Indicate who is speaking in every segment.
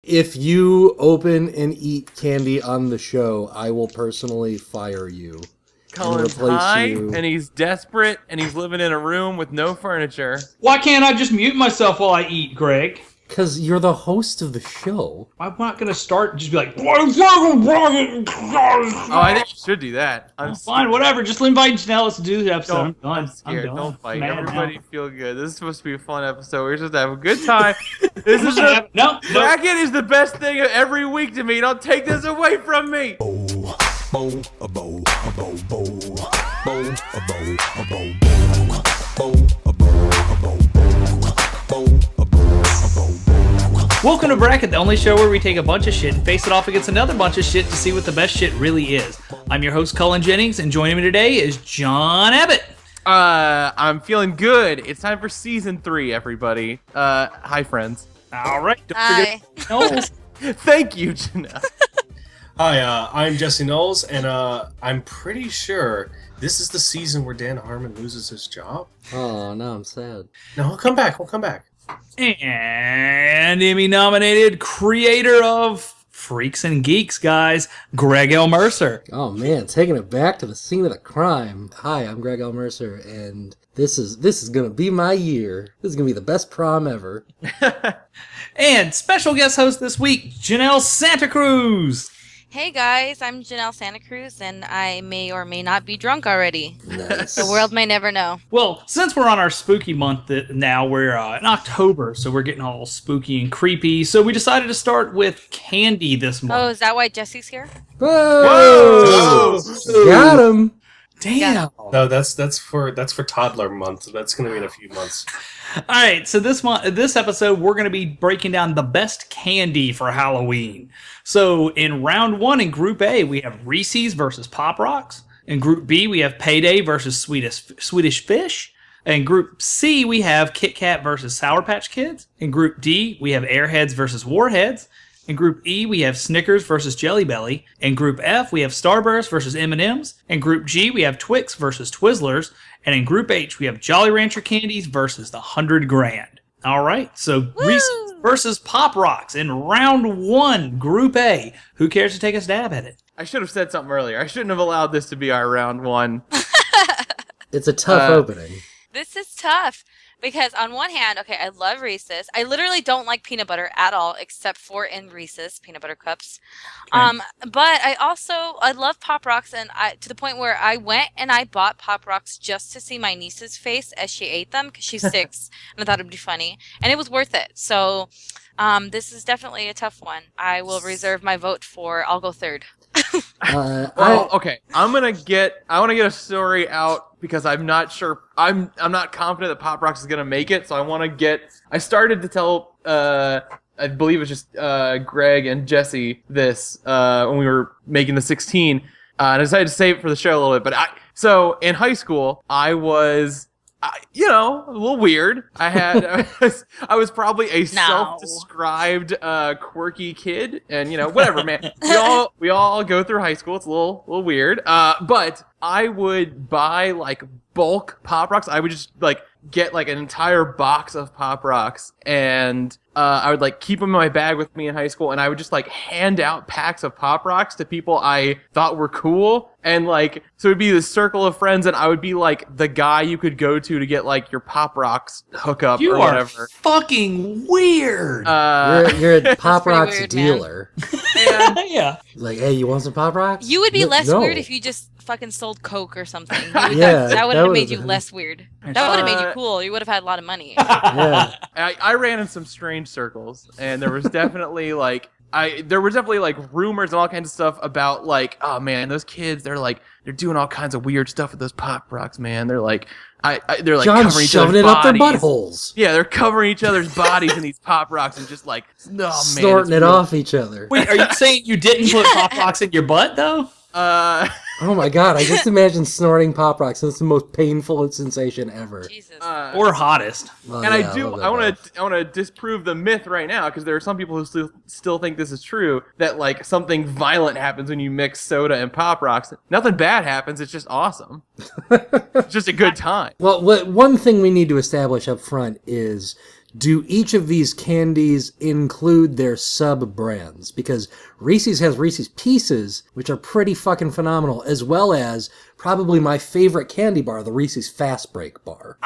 Speaker 1: If you open and eat candy on the show, I will personally fire you.
Speaker 2: Cullen's high, and he's desperate, and he's living in a room with no furniture.
Speaker 3: Why can't I just mute myself while I eat, Greg?
Speaker 1: Because you're the host of the show.
Speaker 3: I'm not going to start and just be like... Oh,
Speaker 2: I think you should do that. I'm
Speaker 3: fine, whatever. Just invite Janel to do the episode.
Speaker 2: I'm scared. Don't fight. Everybody
Speaker 3: now.
Speaker 2: feel good. This is supposed to be a fun episode. We're supposed to have a good time. This is
Speaker 3: No.
Speaker 2: Bracket is the best thing every week to me. Don't take this away from me.
Speaker 3: Welcome to Bracket, the only show where we take a bunch of shit and face it off against another bunch of shit to see what the best shit really is. I'm your host, Cullen Jennings, and joining me today is John Abbott.
Speaker 2: I'm feeling good. It's time for season 3, everybody. Hi, friends.
Speaker 3: All right. Don't
Speaker 4: Hi.
Speaker 3: forget Knowles.
Speaker 2: Thank you, Janelle.
Speaker 5: Hi, I'm Jesse Knowles, and I'm pretty sure this is the season where Dan Harmon loses his job.
Speaker 1: Oh, now I'm sad.
Speaker 5: No, he'll come back.
Speaker 3: And Emmy-nominated creator of Freaks and Geeks, guys, Greg L. Mercer.
Speaker 1: Oh man, taking it back to the scene of the crime. Hi, I'm Greg L. Mercer, and this is gonna be my year. This is gonna be the best prom ever.
Speaker 3: And special guest host this week, Janel SantaCruz.
Speaker 4: Hey guys, I'm Janel SantaCruz, and I may or may not be drunk already.
Speaker 1: Nice.
Speaker 4: The world may never know.
Speaker 3: Well, since we're on our spooky month now, we're in October, so we're getting all spooky and creepy. So we decided to start with candy this month.
Speaker 4: Oh, is that why Jesse's here?
Speaker 1: Whoa! Got him.
Speaker 3: Damn.
Speaker 5: No, that's for toddler month. That's gonna be in a few months.
Speaker 3: All right, so this episode, we're going to be breaking down the best candy for Halloween. So in round 1 in Group A, we have Reese's versus Pop Rocks. In Group B, we have Payday versus Swedish Fish. In Group C, we have Kit Kat versus Sour Patch Kids. In Group D, we have Airheads versus Warheads. In Group E, we have Snickers versus Jelly Belly. In Group F, we have Starburst versus M&M's. In Group G, we have Twix versus Twizzlers. And in Group H, we have Jolly Rancher candies versus the 100 grand. All right, so Reese's versus Pop Rocks in round 1, Group A. Who cares to take a stab at it?
Speaker 2: I should have said something earlier. I shouldn't have allowed this to be our round 1.
Speaker 1: It's a tough opening.
Speaker 4: This is tough because on one hand, okay, I love Reese's. I literally don't like peanut butter at all, except for in Reese's peanut butter cups.
Speaker 3: Okay.
Speaker 4: But I love Pop Rocks, and to the point where I went and I bought Pop Rocks just to see my niece's face as she ate them because she's 6, and I thought it'd be funny, and it was worth it. So this is definitely a tough one. I will reserve my vote for. I'll go third.
Speaker 2: Okay. I want to get a story out because I'm not sure. I'm not confident that Pop Rocks is gonna make it. So I started to tell. I believe it's just Greg and Jesse this when we were making the 16, and I decided to save it for the show a little bit. So in high school, I was. a little weird. I was probably a self-described quirky kid, and whatever, man. We all go through high school. It's a little weird. But I would buy like bulk Pop Rocks. I would just like get like an entire box of Pop Rocks, and I would like keep them in my bag with me in high school, and I would just like hand out packs of Pop Rocks to people I thought were cool, and like so it'd be this circle of friends, and I would be like the guy you could go to get like your Pop Rocks hookup or whatever.
Speaker 3: You are fucking weird.
Speaker 1: You're a Pop
Speaker 4: pretty
Speaker 1: Rocks
Speaker 4: weird,
Speaker 1: dealer.
Speaker 3: Yeah.
Speaker 1: Like, hey, you want some Pop Rocks?
Speaker 4: You would be less
Speaker 1: No.
Speaker 4: weird if you just fucking sold Coke or something.
Speaker 1: Yeah,
Speaker 4: that would
Speaker 1: that
Speaker 4: have made
Speaker 1: would've
Speaker 4: you
Speaker 1: been-
Speaker 4: less weird. That would have made you cool. You would have had a lot of money.
Speaker 1: Yeah.
Speaker 2: I ran in some strange circles, and there was definitely like rumors and all kinds of stuff about like, oh man, those kids, they're doing all kinds of weird stuff with those Pop Rocks, man. They're like they're like
Speaker 1: John's
Speaker 2: covering each
Speaker 1: shoving
Speaker 2: other's
Speaker 1: it up their
Speaker 2: bodies.
Speaker 1: buttholes.
Speaker 2: Yeah, they're covering each other's bodies in these Pop Rocks and just like, oh man,
Speaker 1: Snorting it off each other.
Speaker 3: Wait, are you saying you didn't put Pop Rocks in your butt, though?
Speaker 1: Oh my god, I just imagine snorting Pop Rocks. That's the most painful sensation ever.
Speaker 4: Jesus.
Speaker 3: Or hottest.
Speaker 1: Well,
Speaker 2: and
Speaker 1: yeah,
Speaker 2: I want to disprove the myth right now because there are some people who still think this is true, that like something violent happens when you mix soda and Pop Rocks. Nothing bad happens. It's just awesome. It's just a good time.
Speaker 1: Well, one thing we need to establish up front is do each of these candies include their sub-brands? Because Reese's has Reese's Pieces, which are pretty fucking phenomenal, as well as probably my favorite candy bar, the Reese's Fast Break bar.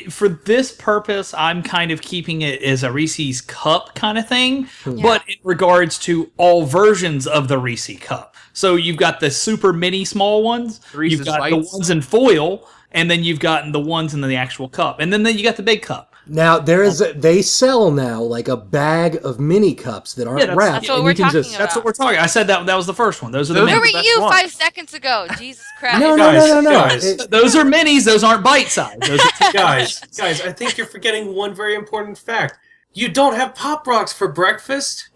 Speaker 3: For this purpose, I'm kind of keeping it as a Reese's cup kind of thing, but in regards to all versions of the Reese's cup. So you've got the super mini small ones,
Speaker 2: Reese's
Speaker 3: you've got
Speaker 2: Bites.
Speaker 3: the ones in foil, and then you've gotten the ones in the actual cup. And then you got the big cup.
Speaker 1: Now, they sell now like a bag of mini cups that aren't wrapped.
Speaker 4: That's what
Speaker 1: and
Speaker 4: we're
Speaker 1: you can
Speaker 4: talking
Speaker 1: just,
Speaker 4: about.
Speaker 3: That's what we're talking. I said that was the first one. Those are the
Speaker 2: Those
Speaker 3: minis.
Speaker 2: are
Speaker 4: Where
Speaker 2: the
Speaker 4: were
Speaker 2: best
Speaker 4: you
Speaker 2: one.
Speaker 4: 5 seconds ago? Jesus Christ.
Speaker 1: No.
Speaker 5: Guys.
Speaker 3: Those are minis. Those aren't bite size. Those are
Speaker 5: Guys, I think you're forgetting one very important fact. You don't have Pop Rocks for breakfast.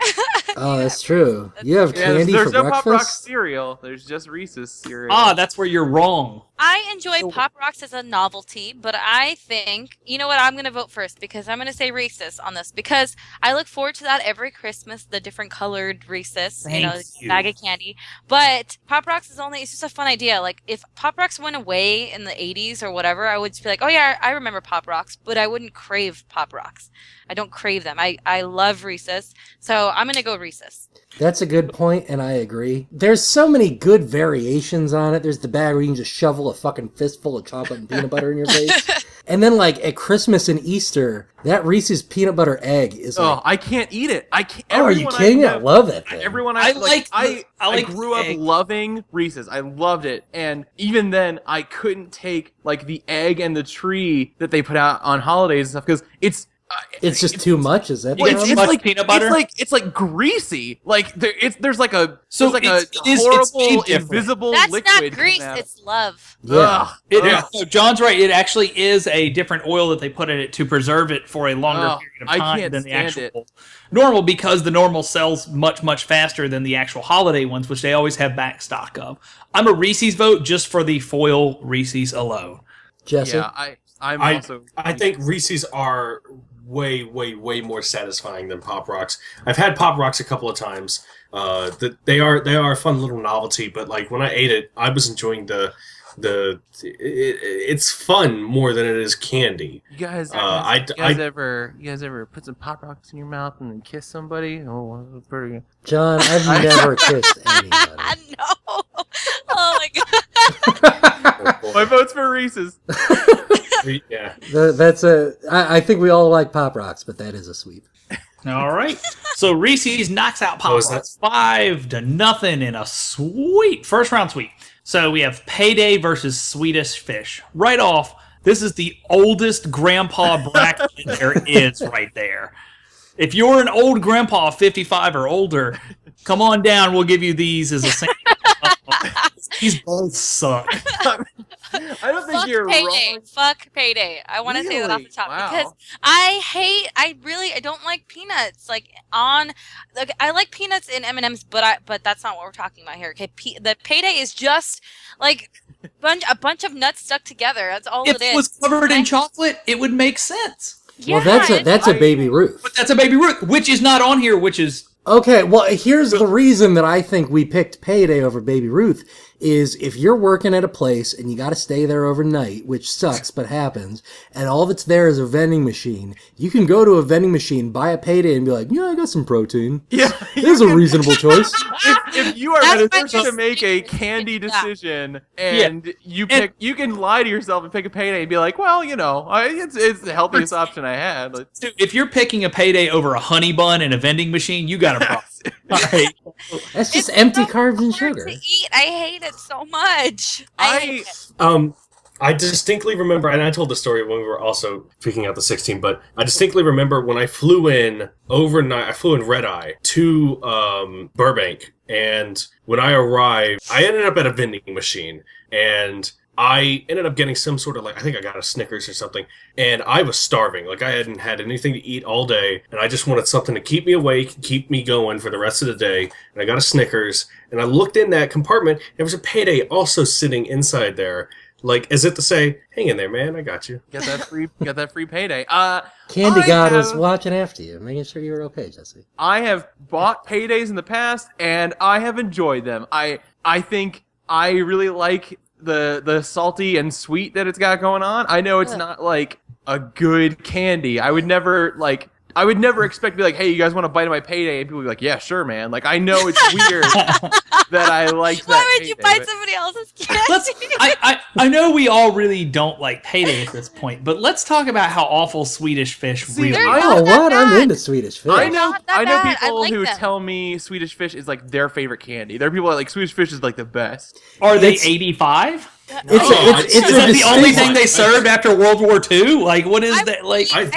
Speaker 1: Oh, that's true. You have
Speaker 2: Yeah,
Speaker 1: candy
Speaker 2: there's
Speaker 1: for
Speaker 2: no Pop Rock
Speaker 1: breakfast?
Speaker 2: cereal. There's just Reese's cereal.
Speaker 3: that's where you're wrong.
Speaker 4: I enjoy Pop Rocks as a novelty, but I think, you know what, I'm going to vote first because I'm going to say Reese's on this because I look forward to that every Christmas, the different colored Reese's,
Speaker 3: Thank you.
Speaker 4: bag of candy. But Pop Rocks it's just a fun idea. Like, if Pop Rocks went away in the 80s or whatever, I would just be like, oh yeah, I remember Pop Rocks, but I wouldn't crave Pop Rocks. I don't crave them. I love Reese's, so I'm going to go Reese's.
Speaker 1: That's a good point, and I agree. There's so many good variations on it. There's the bag where you can just shovel a fucking fistful of chocolate and peanut butter in your face. And then, like, at Christmas and Easter, that Reese's peanut butter egg is like...
Speaker 2: I can't eat it. I can't.
Speaker 1: Oh, are you kidding? I love it. Thing.
Speaker 2: Everyone
Speaker 3: I
Speaker 2: I
Speaker 3: like
Speaker 2: grew
Speaker 3: the
Speaker 2: up
Speaker 3: egg.
Speaker 2: loving Reese's. I loved it, and even then, I couldn't take like the egg and the tree that they put out on holidays and stuff because
Speaker 1: It's just too much, is that the
Speaker 3: Well,
Speaker 1: problem?
Speaker 3: too much peanut butter?
Speaker 2: It's like greasy. Like there's like a
Speaker 3: So
Speaker 2: there's like
Speaker 3: it's
Speaker 2: a
Speaker 3: made
Speaker 2: horrible
Speaker 3: different.
Speaker 2: invisible
Speaker 4: That's
Speaker 2: liquid.
Speaker 4: not grease,
Speaker 2: coming out.
Speaker 4: it's love.
Speaker 1: Yeah.
Speaker 2: Ugh.
Speaker 3: So John's right. It actually is a different oil that they put in it to preserve it for a longer
Speaker 2: Oh,
Speaker 3: period of
Speaker 2: I
Speaker 3: time
Speaker 2: can't
Speaker 3: than the
Speaker 2: stand
Speaker 3: actual normal, because the normal sells much, much faster than the actual holiday ones, which they always have back stock of. I'm a Reese's vote just for the foil Reese's alone.
Speaker 1: Jesse?
Speaker 2: Yeah, I'm also.
Speaker 5: I think Reese's are way more satisfying than Pop Rocks. I've had Pop Rocks a couple of times. They are a fun little novelty, but like when I ate it, I was enjoying it's fun more than it is candy.
Speaker 2: You guys,
Speaker 5: I-
Speaker 2: you guys ever put some Pop Rocks in your mouth and then kiss somebody? Oh, that's pretty good.
Speaker 1: John, I've never kissed anybody.
Speaker 4: No. Oh my god.
Speaker 2: My vote's for Reese's.
Speaker 5: Yeah.
Speaker 1: I think we all like Pop Rocks, but that is a sweep.
Speaker 3: All right. So Reese's knocks out Pop
Speaker 5: Oh, is
Speaker 3: Rocks 5-0 in a sweet first round sweep. So we have Payday versus Sweetest Fish. Right off, this is the oldest grandpa bracket there is right there. If you're an old grandpa, 55 or older, come on down. We'll give you these as a sample. These both suck.
Speaker 2: I don't think
Speaker 4: Fuck
Speaker 2: you're
Speaker 4: Payday.
Speaker 2: wrong.
Speaker 4: Fuck Payday. I want to say that off the
Speaker 2: Really?
Speaker 4: top
Speaker 2: Wow.
Speaker 4: because I don't like peanuts. Like I like peanuts in M&Ms, but that's not what we're talking about here. Okay, the Payday is just like a bunch of nuts stuck together. That's all
Speaker 3: If
Speaker 4: it is.
Speaker 3: it was covered in chocolate, it would make sense.
Speaker 1: Well, that's a Baby Ruth.
Speaker 3: But that's a Baby Ruth, which is not on here, which is...
Speaker 1: Okay, well, here's the reason that I think we picked Payday over Baby Ruth is if you're working at a place and you got to stay there overnight, which sucks but happens, and all that's there is a vending machine, you can go to a vending machine, buy a Payday, and be like, yeah, I got some protein.
Speaker 2: Yeah,
Speaker 1: This is a reasonable choice.
Speaker 2: if you are
Speaker 4: That's
Speaker 2: forced
Speaker 4: my
Speaker 2: to make a
Speaker 4: decision.
Speaker 2: candy
Speaker 4: Yeah.
Speaker 2: decision and you can lie to yourself and pick a Payday and be like, well, it's the healthiest option I had. Like,
Speaker 3: Dude, if you're picking a Payday over a honey bun in a vending machine, you got a problem. All right.
Speaker 1: That's just
Speaker 4: It's
Speaker 1: empty
Speaker 4: so
Speaker 1: carbs and
Speaker 4: hard
Speaker 1: sugar.
Speaker 4: to eat. I hate it so much. I hate it.
Speaker 5: I distinctly remember, and I told the story when we were also picking out the 16, but I distinctly remember when I flew in overnight, I flew in red eye to Burbank, and when I arrived, I ended up at a vending machine, and I ended up getting some sort of I think I got a Snickers or something, and I was starving. Like, I hadn't had anything to eat all day, and I just wanted something to keep me awake, keep me going for the rest of the day, and I got a Snickers, and I looked in that compartment, and there was a Payday also sitting inside there, like, as if to say, hang in there, man, I got you.
Speaker 2: got that free Payday.
Speaker 1: Candy
Speaker 2: I
Speaker 1: God
Speaker 2: have-
Speaker 1: was watching after you, making sure you were okay, Jesse.
Speaker 2: I have bought Paydays in the past, and I have enjoyed them. I think I really like the salty and sweet that it's got going on. I know it's not like a good candy. I would never expect to be like, hey, you guys want to bite of my payday? And people would be like, yeah, sure, man. Like, I know it's weird that I like that.
Speaker 4: Why would you
Speaker 2: payday,
Speaker 4: bite
Speaker 2: but-
Speaker 4: somebody else's candy?
Speaker 3: I know we all really don't like payday at this point, but let's talk about how awful Swedish Fish really
Speaker 4: they're
Speaker 3: is.
Speaker 4: not
Speaker 1: Oh,
Speaker 4: that
Speaker 1: what? I'm
Speaker 4: bad.
Speaker 1: into Swedish Fish.
Speaker 2: I know
Speaker 4: Not that bad. I
Speaker 2: people
Speaker 4: like
Speaker 2: who
Speaker 4: them.
Speaker 2: tell me Swedish Fish is like their favorite candy. There are people that like Swedish Fish is like the best.
Speaker 3: Are they
Speaker 1: It's-
Speaker 3: 85?
Speaker 1: It's
Speaker 3: Is
Speaker 1: a
Speaker 3: that the only
Speaker 1: distinct-
Speaker 3: thing they served after World War II? Like, what is that? Like,
Speaker 5: I've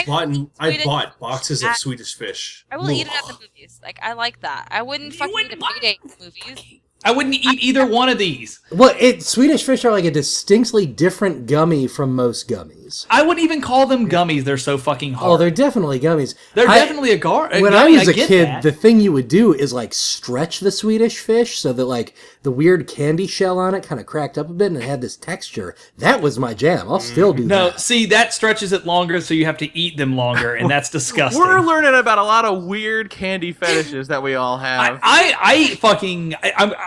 Speaker 4: I
Speaker 5: bought boxes of Swedish Fish.
Speaker 4: I will eat it at the movies. Like, I like that. I wouldn't fucking eat a payday at the movies.
Speaker 3: I wouldn't eat either one of these.
Speaker 1: Well, Swedish Fish are like a distinctly different gummy from most gummies.
Speaker 3: I wouldn't even call them gummies. They're so fucking hard.
Speaker 1: Oh, they're definitely gummies.
Speaker 3: They're
Speaker 1: I-
Speaker 3: definitely a gummy.
Speaker 1: When I was a
Speaker 3: get
Speaker 1: kid,
Speaker 3: that.
Speaker 1: the thing you would do is like stretch the Swedish Fish so that like the weird candy shell on it kind of cracked up a bit and it had this texture. That was my jam. I'll still do
Speaker 3: No,
Speaker 1: that.
Speaker 3: see, that stretches it longer, so you have to eat them longer, and that's disgusting.
Speaker 2: We're learning about a lot of weird candy fetishes that we all have.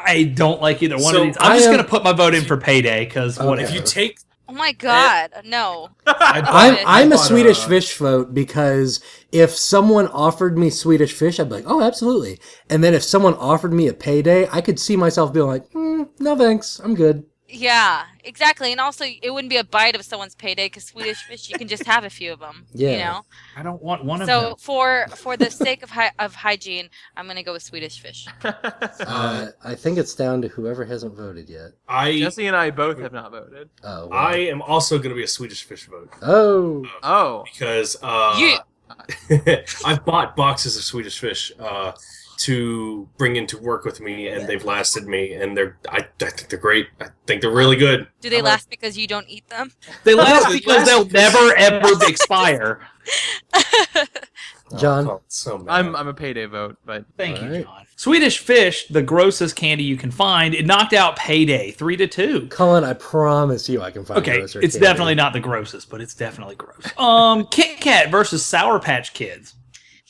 Speaker 3: I don't like either one
Speaker 5: So,
Speaker 3: of these. I'm
Speaker 1: I
Speaker 3: just
Speaker 1: am-
Speaker 3: gonna put my vote in for payday because what
Speaker 1: Okay.
Speaker 3: if
Speaker 5: If
Speaker 3: you
Speaker 5: you take,
Speaker 4: Oh my god, no.
Speaker 1: I'm a
Speaker 5: bought
Speaker 1: Swedish
Speaker 5: a-
Speaker 1: Fish vote because if someone offered me Swedish Fish, I'd be like, oh, absolutely. And then if someone offered me a payday, I could see myself being like, no thanks, I'm good.
Speaker 4: Yeah, exactly. And also, it wouldn't be a bite of someone's payday because Swedish Fish, you can just have a few of them. You
Speaker 1: Yeah.
Speaker 4: know.
Speaker 3: I don't want one of
Speaker 4: So
Speaker 3: them.
Speaker 4: for the sake of hygiene, I'm gonna go with Swedish Fish.
Speaker 1: I think it's down to whoever hasn't voted yet.
Speaker 2: Jesse and I both have not voted.
Speaker 1: Oh,
Speaker 5: I
Speaker 1: well.
Speaker 5: am also going to be a Swedish Fish vote
Speaker 1: Oh.
Speaker 2: Oh,
Speaker 5: because
Speaker 4: Yeah.
Speaker 5: I've bought boxes of Swedish Fish to bring into work with me, and they've lasted me, and I think they're great. I think they're really good.
Speaker 4: Do they last because you don't eat them?
Speaker 3: They last
Speaker 5: They
Speaker 3: because
Speaker 5: last
Speaker 3: they'll
Speaker 5: because-
Speaker 3: never ever expire.
Speaker 1: John?
Speaker 5: Oh, so mad.
Speaker 2: I'm a payday vote, but
Speaker 3: Thank you,
Speaker 1: Alright.
Speaker 3: John. Swedish Fish, the grossest candy you can find. It knocked out Payday 3-2.
Speaker 1: Cullen, I promise you I can find
Speaker 3: Okay,
Speaker 1: grosser
Speaker 3: it's
Speaker 1: candy.
Speaker 3: definitely not the grossest, but it's definitely gross. Kit Kat versus Sour Patch Kids.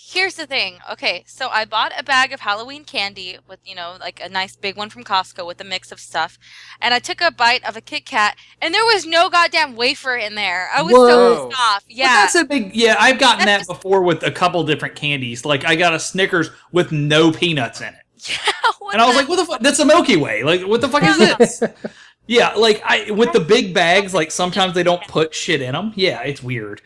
Speaker 4: Here's the thing. Okay, so I bought a bag of Halloween candy with, like a nice big one from Costco with a mix of stuff. And I took a bite of a Kit Kat, and there was no goddamn wafer in there. I was so
Speaker 2: Whoa.
Speaker 4: pissed off.
Speaker 3: But
Speaker 4: Yeah.
Speaker 3: that's a big, yeah, I've gotten
Speaker 4: That's
Speaker 3: that before with a couple different candies. Like, I got a Snickers with no peanuts in it.
Speaker 4: What
Speaker 3: And I was
Speaker 4: the-
Speaker 3: like, what the fuck? That's a Milky Way. Like, what the fuck is this? Yeah, like, with the big bags, like, sometimes they don't put shit in them. Yeah, it's weird.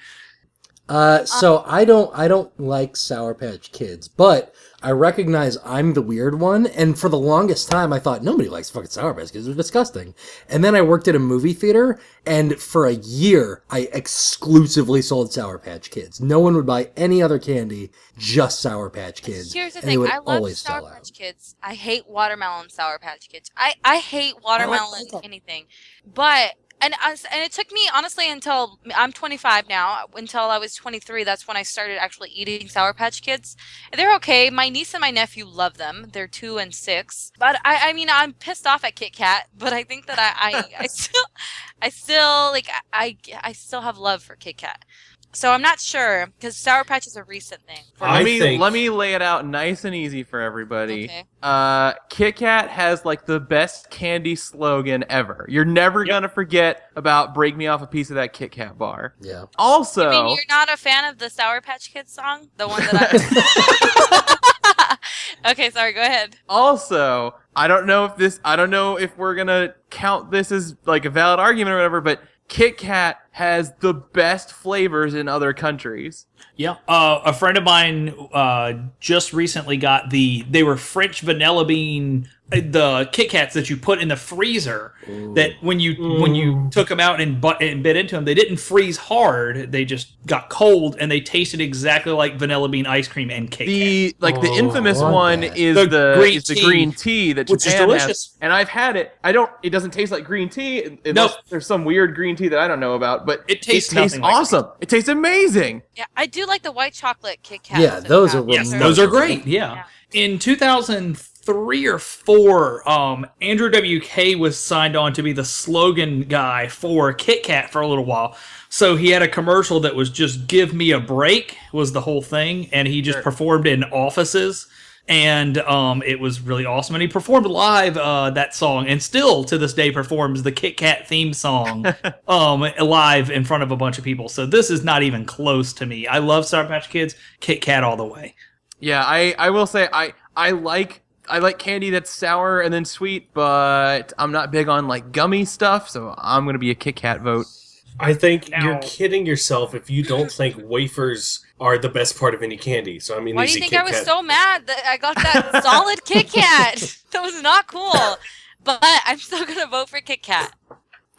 Speaker 1: So I don't like Sour Patch Kids, but I recognize I'm the weird one, and for the longest time I thought nobody likes fucking Sour Patch Kids, they're disgusting. And then I worked at a movie theater, and for a year I exclusively sold Sour Patch Kids. No one would buy any other candy, just Sour Patch Kids.
Speaker 4: Here's the
Speaker 1: and they
Speaker 4: thing.
Speaker 1: would
Speaker 4: I love
Speaker 1: always
Speaker 4: Sour
Speaker 1: sell out.
Speaker 4: Patch Kids. I hate watermelon Sour Patch Kids. I hate watermelon anything. But and it took me honestly until I'm 25 now. Until I was 23, that's when I started actually eating Sour Patch Kids. They're okay. My niece and my nephew love them. They're 2 and 6. But I mean, I'm pissed off at Kit Kat. But I think that I still have love for Kit Kat. So I'm not sure because Sour Patch is a recent thing.
Speaker 5: I think-
Speaker 2: let me lay it out nice and easy for everybody.
Speaker 4: Okay.
Speaker 2: Kit Kat has like the best candy slogan ever. You're never gonna forget about "Break me off a piece of that Kit Kat bar."
Speaker 1: Yeah.
Speaker 2: Also,
Speaker 4: I mean, you're not a fan of the Sour Patch Kids song, the one that I. Okay, sorry. Go ahead.
Speaker 2: Also, I don't know if we're gonna count this as like a valid argument or whatever, but Kit Kat has the best flavors in other countries.
Speaker 3: Yeah. A friend of mine just recently got they were French vanilla bean, the Kit Kats that you put in the freezer. That when you took them out and bit into them, they didn't freeze hard. They just got cold, and they tasted exactly like vanilla bean ice cream and Kit Kat.
Speaker 2: The infamous
Speaker 1: I want
Speaker 2: one
Speaker 1: that.
Speaker 2: is
Speaker 3: The
Speaker 2: the
Speaker 3: green
Speaker 2: the
Speaker 3: tea,
Speaker 2: green tea that
Speaker 3: which is
Speaker 2: Japan
Speaker 3: delicious.
Speaker 2: has, and I've had it. It doesn't taste like green tea unless
Speaker 3: Nope.
Speaker 2: there's some weird green tea that I don't know about. But
Speaker 3: It tastes nothing like
Speaker 2: awesome. It tastes amazing.
Speaker 4: Yeah, I do like the white chocolate Kit Kats.
Speaker 1: Yeah, those are
Speaker 3: Yes,
Speaker 1: remarkable.
Speaker 3: those are great. Yeah. In 2003 or 4, Andrew WK was signed on to be the slogan guy for Kit Kat for a little while. So he had a commercial that was just "Give me a break" was the whole thing, and he just performed in offices. And it was really awesome. And he performed live that song, and still to this day performs the Kit Kat theme song live in front of a bunch of people. So this is not even close to me. I love Sour Patch Kids, Kit Kat all the way.
Speaker 2: Yeah, I will say I like candy that's sour and then sweet, but I'm not big on like gummy stuff, so I'm gonna be a Kit Kat vote.
Speaker 5: I think you're kidding yourself if you don't think wafers are the best part of any candy. So I mean,
Speaker 4: Why do you think I was so mad that I got that solid Kit Kat? That was not cool. But I'm still gonna vote for Kit Kat.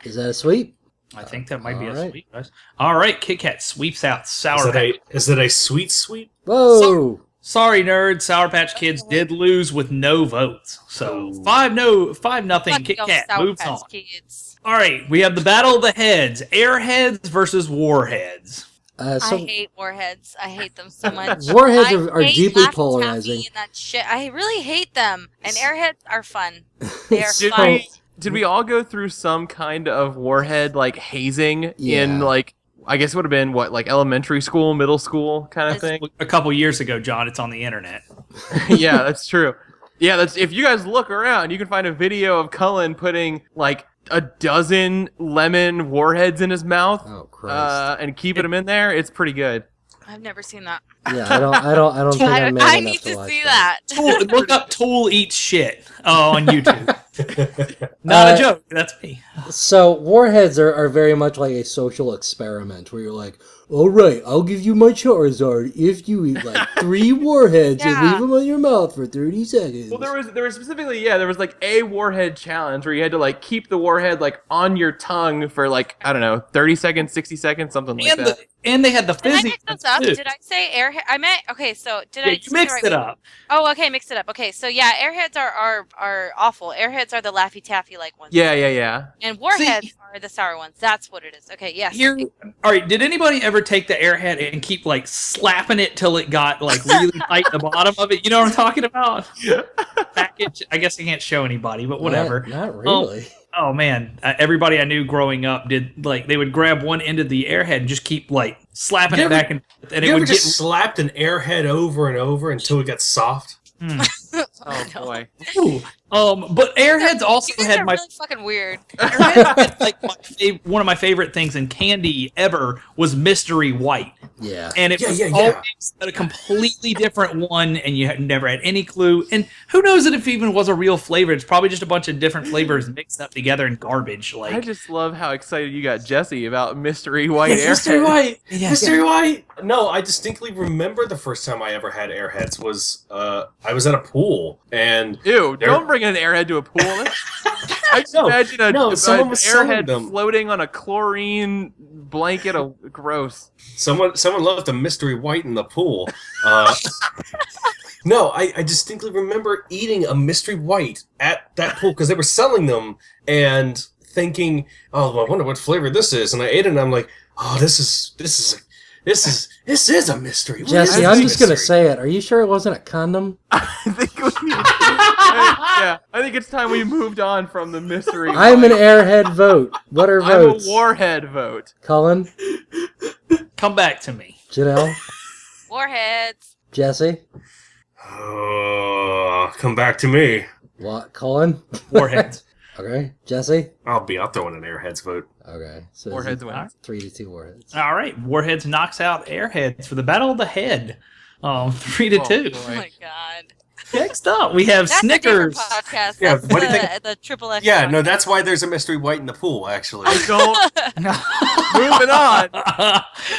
Speaker 1: Is that a sweep?
Speaker 3: I think that might be
Speaker 1: All
Speaker 3: a
Speaker 1: right.
Speaker 3: sweep, guys. All right, Kit Kat sweeps out Sour Patch.
Speaker 5: Is it a sweet sweep?
Speaker 1: Whoa!
Speaker 3: Sorry, nerds. Sour Patch Kids did lose with no votes. So 5-0, 5-0. Kit Kat moves on.
Speaker 4: Kids.
Speaker 3: All right, we have the battle of the heads: Airheads versus Warheads.
Speaker 4: I hate Warheads. I hate them so much.
Speaker 1: Warheads are
Speaker 4: hate
Speaker 1: deeply
Speaker 4: Laffy
Speaker 1: polarizing.
Speaker 4: Taffy and that shit. I really hate them. And Airheads are fun. They are
Speaker 2: Did
Speaker 4: fun.
Speaker 2: we all go through some kind of Warhead like hazing in like I guess it would have been what like elementary school, middle school kind of thing?
Speaker 3: A couple years ago, John. It's on the internet.
Speaker 2: Yeah, that's true. Yeah, that's if you guys look around, you can find a video of Cullen putting like a dozen lemon warheads in his mouth, and keeping them in there. It's pretty good.
Speaker 4: I've never seen that.
Speaker 1: Yeah, I don't think I'm man
Speaker 4: I
Speaker 1: enough
Speaker 4: need
Speaker 1: to
Speaker 4: to
Speaker 1: watch
Speaker 4: see
Speaker 1: that.
Speaker 4: that.
Speaker 3: Look up Tool Eats Shit on YouTube. Not a joke. That's me.
Speaker 1: So warheads are very much like a social experiment where you're like, all right, I'll give you my Charizard if you eat like 3 warheads and leave them in your mouth for 30 seconds.
Speaker 2: Well, there was specifically there was like a warhead challenge where you had to like keep the warhead like on your tongue for like I don't know 30 seconds, 60 seconds, something like that.
Speaker 3: And they had the
Speaker 4: Did I
Speaker 3: fizzy.
Speaker 4: mix those up? Did I say airhead? I meant okay. So did I?
Speaker 3: You mixed it up.
Speaker 4: Oh, okay, mixed it up. Okay, so yeah, airheads are awful. Airheads are the Laffy Taffy like ones.
Speaker 2: Yeah.
Speaker 4: And warheads are the sour ones. That's what it is. Okay, yes.
Speaker 3: All right. Did anybody ever take the airhead and keep like slapping it till it got like really tight at the bottom of it? You know what I'm talking about? Package. I guess I can't show anybody, but whatever.
Speaker 1: Not really.
Speaker 3: Oh man, everybody I knew growing up did like they would grab one end of the airhead and just keep like slapping it back, and it would
Speaker 5: just slapped an airhead over and over until it got soft.
Speaker 2: Oh boy.
Speaker 3: Ooh. But airheads also
Speaker 4: You guys
Speaker 3: had
Speaker 4: are
Speaker 3: my
Speaker 4: really fucking weird.
Speaker 3: airheads had, like one of my favorite things in candy ever was mystery white.
Speaker 1: Yeah.
Speaker 3: And it was always a completely different one, and you never had any clue. And who knows if it even was a real flavor? It's probably just a bunch of different flavors mixed up together in garbage. Like
Speaker 2: I just love how excited you got Jesse about mystery white airheads.
Speaker 5: Mystery white, mystery white. No, I distinctly remember the first time I ever had airheads was I was at a pool and
Speaker 2: ew, don't bring an airhead to a pool. I just imagine an airhead floating on a chlorine blanket of gross.
Speaker 5: Someone left a mystery white in the pool. No, I distinctly remember eating a mystery white at that pool because they were selling them and thinking, oh, I wonder what flavor this is. And I ate it and I'm like, oh, this is a mystery.
Speaker 1: Jesse, I'm just gonna say it. Are you sure it wasn't a condom?
Speaker 2: I think it's time we moved on from the mystery.
Speaker 1: I'm an airhead vote. What are votes?
Speaker 2: I'm a warhead vote.
Speaker 1: Cullen?
Speaker 3: Come back to me.
Speaker 1: Janelle?
Speaker 4: Warheads.
Speaker 1: Jesse?
Speaker 5: Come back to me.
Speaker 1: What? Cullen?
Speaker 3: Warheads.
Speaker 1: Okay. Jesse?
Speaker 5: I'll throw in an airheads vote.
Speaker 1: Okay. So
Speaker 2: Warheads wins.
Speaker 1: 3-2 Warheads.
Speaker 3: All right. Warheads knocks out Airheads for the Battle of the Head. 3-2.
Speaker 4: Oh my god.
Speaker 3: Next up, we have
Speaker 4: That's
Speaker 3: Snickers.
Speaker 4: A different podcast.
Speaker 5: Yeah,
Speaker 4: That's
Speaker 5: what do you think?
Speaker 4: the triple X.
Speaker 5: Yeah, no, that's why there's a mystery white in the pool, actually.
Speaker 2: Moving on.